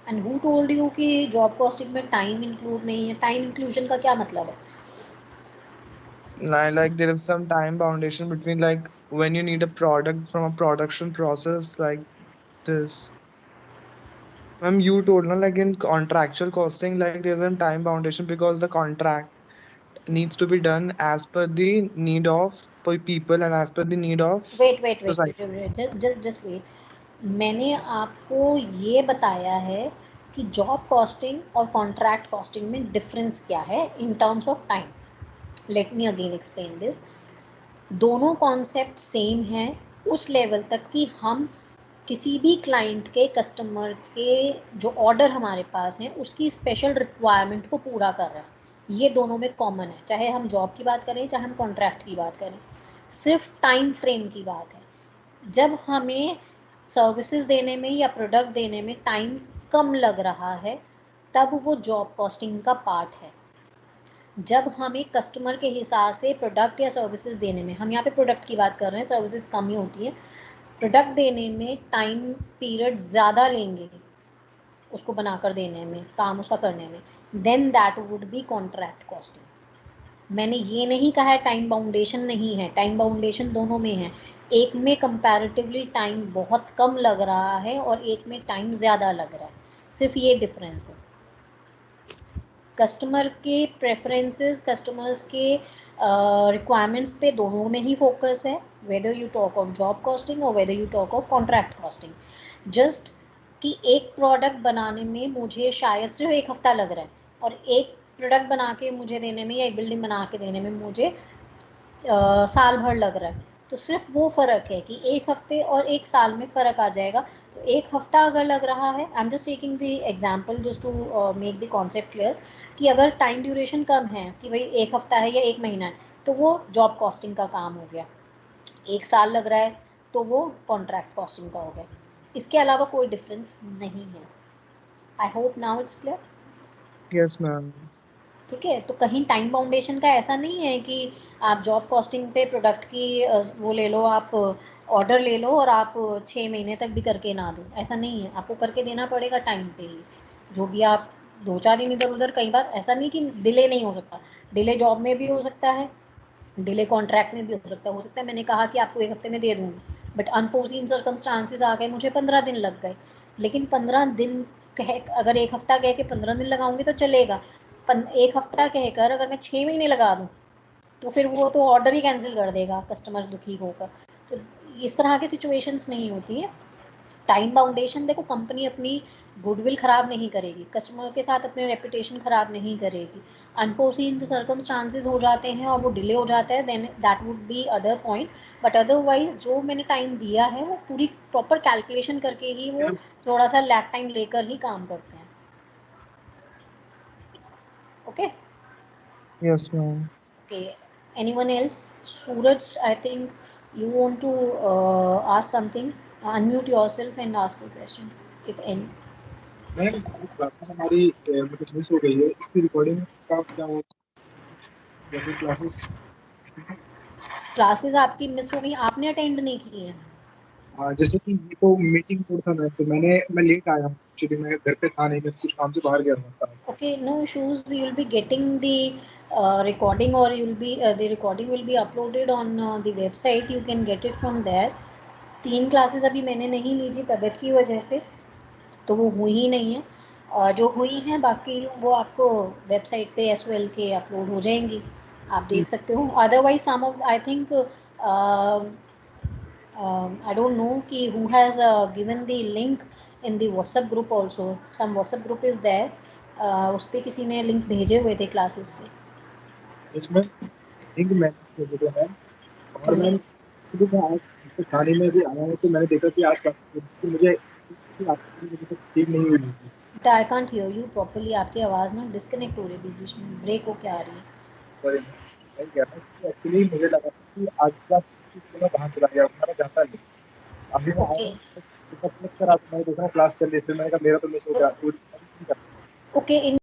And who told you कि जॉब कॉस्टिंग में टाइम इंक्लूड नहीं है? टाइम इंक्लूजन का क्या मतलब है? Like there is some time foundation between like when you need a product from a production process like this. Ma'am, you told na like in contractual costing, like there's some time foundation because the contract needs to be done as per the need of people and as per the need of wait wait wait society. Wait, just wait, मैंने आपको ये बताया है कि जॉब कॉस्टिंग और कॉन्ट्रैक्ट कॉस्टिंग में डिफरेंस क्या है in terms of time. Let me again explain this. दोनों कॉन्सेप्ट सेम हैं उस लेवल तक कि हम किसी भी क्लाइंट के कस्टमर के जो ऑर्डर हमारे पास हैं उसकी स्पेशल रिक्वायरमेंट को पूरा कर रहे हैं, ये दोनों में कॉमन है, चाहे हम जॉब की बात करें चाहे हम कॉन्ट्रैक्ट की बात करें, सिर्फ टाइम फ्रेम की बात है। जब हमें सर्विसेज देने में या प्रोडक्ट देने में टाइम कम लग रहा है तब वो जॉब कॉस्टिंग का पार्ट है। जब हमें कस्टमर के हिसाब से प्रोडक्ट या सर्विसेज देने में, हम यहाँ पे प्रोडक्ट की बात कर रहे हैं, सर्विसेज कम ही होती हैं, प्रोडक्ट देने में टाइम पीरियड ज़्यादा लेंगे उसको बनाकर देने में, काम उसका करने में, then that would be contract costing. मैंने ये नहीं कहा है टाइम बाउंडेशन नहीं है, टाइम बाउंडेशन दोनों में है। एक में कंपैरेटिवली टाइम बहुत कम लग रहा है और एक में टाइम ज़्यादा लग रहा है, सिर्फ ये डिफरेंस है। कस्टमर के प्रेफरेंसेस, कस्टमर्स के रिक्वायरमेंट्स पे दोनों में ही फोकस है, whether you talk of job costing or whether you talk of contract costing. Just कि एक प्रोडक्ट बनाने में मुझे शायद सिर्फ 1 हफ्ता लग रहा है और एक प्रोडक्ट बना के मुझे देने में या एक बिल्डिंग बना के देने में मुझे साल भर लग रहा है। तो सिर्फ वो फ़र्क है कि 1 हफ्ते और 1 साल में फ़र्क आ जाएगा। तो 1 हफ्ता अगर लग रहा है, I am just taking the example just to make the concept clear, कि अगर टाइम ड्यूरेशन कम है कि भाई 1 हफ्ता है या 1 महीना है, तो वो जॉब कॉस्टिंग का काम हो गया। 1 साल लग रहा है तो वो कॉन्ट्रैक्ट कॉस्टिंग का हो गया। इसके अलावा कोई डिफरेंस नहीं है। I hope now it's clear. Yes, ma'am. ठीक है, तो कहीं टाइम बाउंडेशन का ऐसा नहीं है कि आप जॉब कॉस्टिंग पे प्रोडक्ट की वो ले लो, आप ऑर्डर ले लो और आप 6 महीने तक भी करके ना दो, ऐसा नहीं है। आपको करके देना पड़ेगा टाइम पे ही। जो भी आप 2-4 दिन इधर उधर, कई बार ऐसा नहीं कि डिले नहीं हो सकता, डिले जॉब में भी हो सकता है, डिले कॉन्ट्रैक्ट में भी हो सकता है मैंने कहा कि आपको 1 हफ्ते में दे दूँगी, बट अनफोर्सीन सर्कमस्टांसेस आ गए, मुझे 15 दिन लग गए। लेकिन 15 दिन कह अगर 1 हफ्ता कह के 15 दिन लगाऊंगी तो चलेगा। 1 हफ्ता कहकर अगर मैं 6 महीने लगा दूँ तो फिर वो तो ऑर्डर ही कैंसिल कर देगा कस्टमर दुखी होकर। तो इस तरह की सिचुएशंस नहीं होती है। टाइम बाउंडेशन, देखो कंपनी अपनी गुडविल ख़राब नहीं करेगी, कस्टमर के साथ अपने रेपुटेशन ख़राब नहीं करेगी। अनफोर्सीन सर्कमस्टांसेस हो जाते हैं और वो डिले हो जाता है, then that would be other point. But otherwise जो मैंने टाइम दिया है वो पूरी प्रॉपर कैलकुलेशन करके ही वो थोड़ा सा लैग टाइम लेकर ही काम करते हैं। Okay Yes, ma'am. Okay, anyone else? Suraj, I think you want to ask something, unmute yourself and ask your question if any. Ma'am classes हमारी मतलब मिस हो गई है, इसकी रिकॉर्डिंग का क्या हो, जैसे क्लासेस क्लासेस आपकी मिस हो गई, आपने अटेंड नहीं की है? जैसे कि ये तो मीटिंग कोड था मैम, तो मैं लेट आया हूँ एक्चुअली, मैं घर पे था नहीं, मैं कुछ काम से बाहर गया हुआ था। Okay, no issues. You'll be getting the recording, or you'll be the recording will be uploaded on the website. You can get it from there. 3 classes अभी मैंने नहीं ली थी तबीयत की वजह से, तो वो हुई ही नहीं है। जो हुई हैं बाकी वो आपको वेबसाइट पे SOL के अपलोड हो जाएंगी, आप देख सकते हो। Otherwise some of I think I don't know कि who has given the link in the WhatsApp group also. Some WhatsApp group is there. उस पे किसी ने लिंक भेजे हुए थे क्लासेस के। इसमें लिंक मैंने भेजे थे मैम, और मैम एक्चुअली मैं आज थाने में भी आया हूँ, तो मैंने देखा कि आज क्लासेस मुझे आपकी वजह से ठीक नहीं हुई थी। But I can't hear you properly, आपकी आवाज़ ना डिस्कनेक्ट हो रही है, बीच बीच में ब्रेक होके आ रही है। और मैं कह रहा हूँ कि एक्चुअली मुझे लगा था कि आज क्लास इसलिए मैं बाहर चला गया, मैं जाता नहीं। अभी मैं आया ओके हूँ, तो सब चेक करा तो मैं देख रहा हूँ क्लास चल रही है, फिर मैंने कहा मेरा तो मिस हो गया। ओके, इन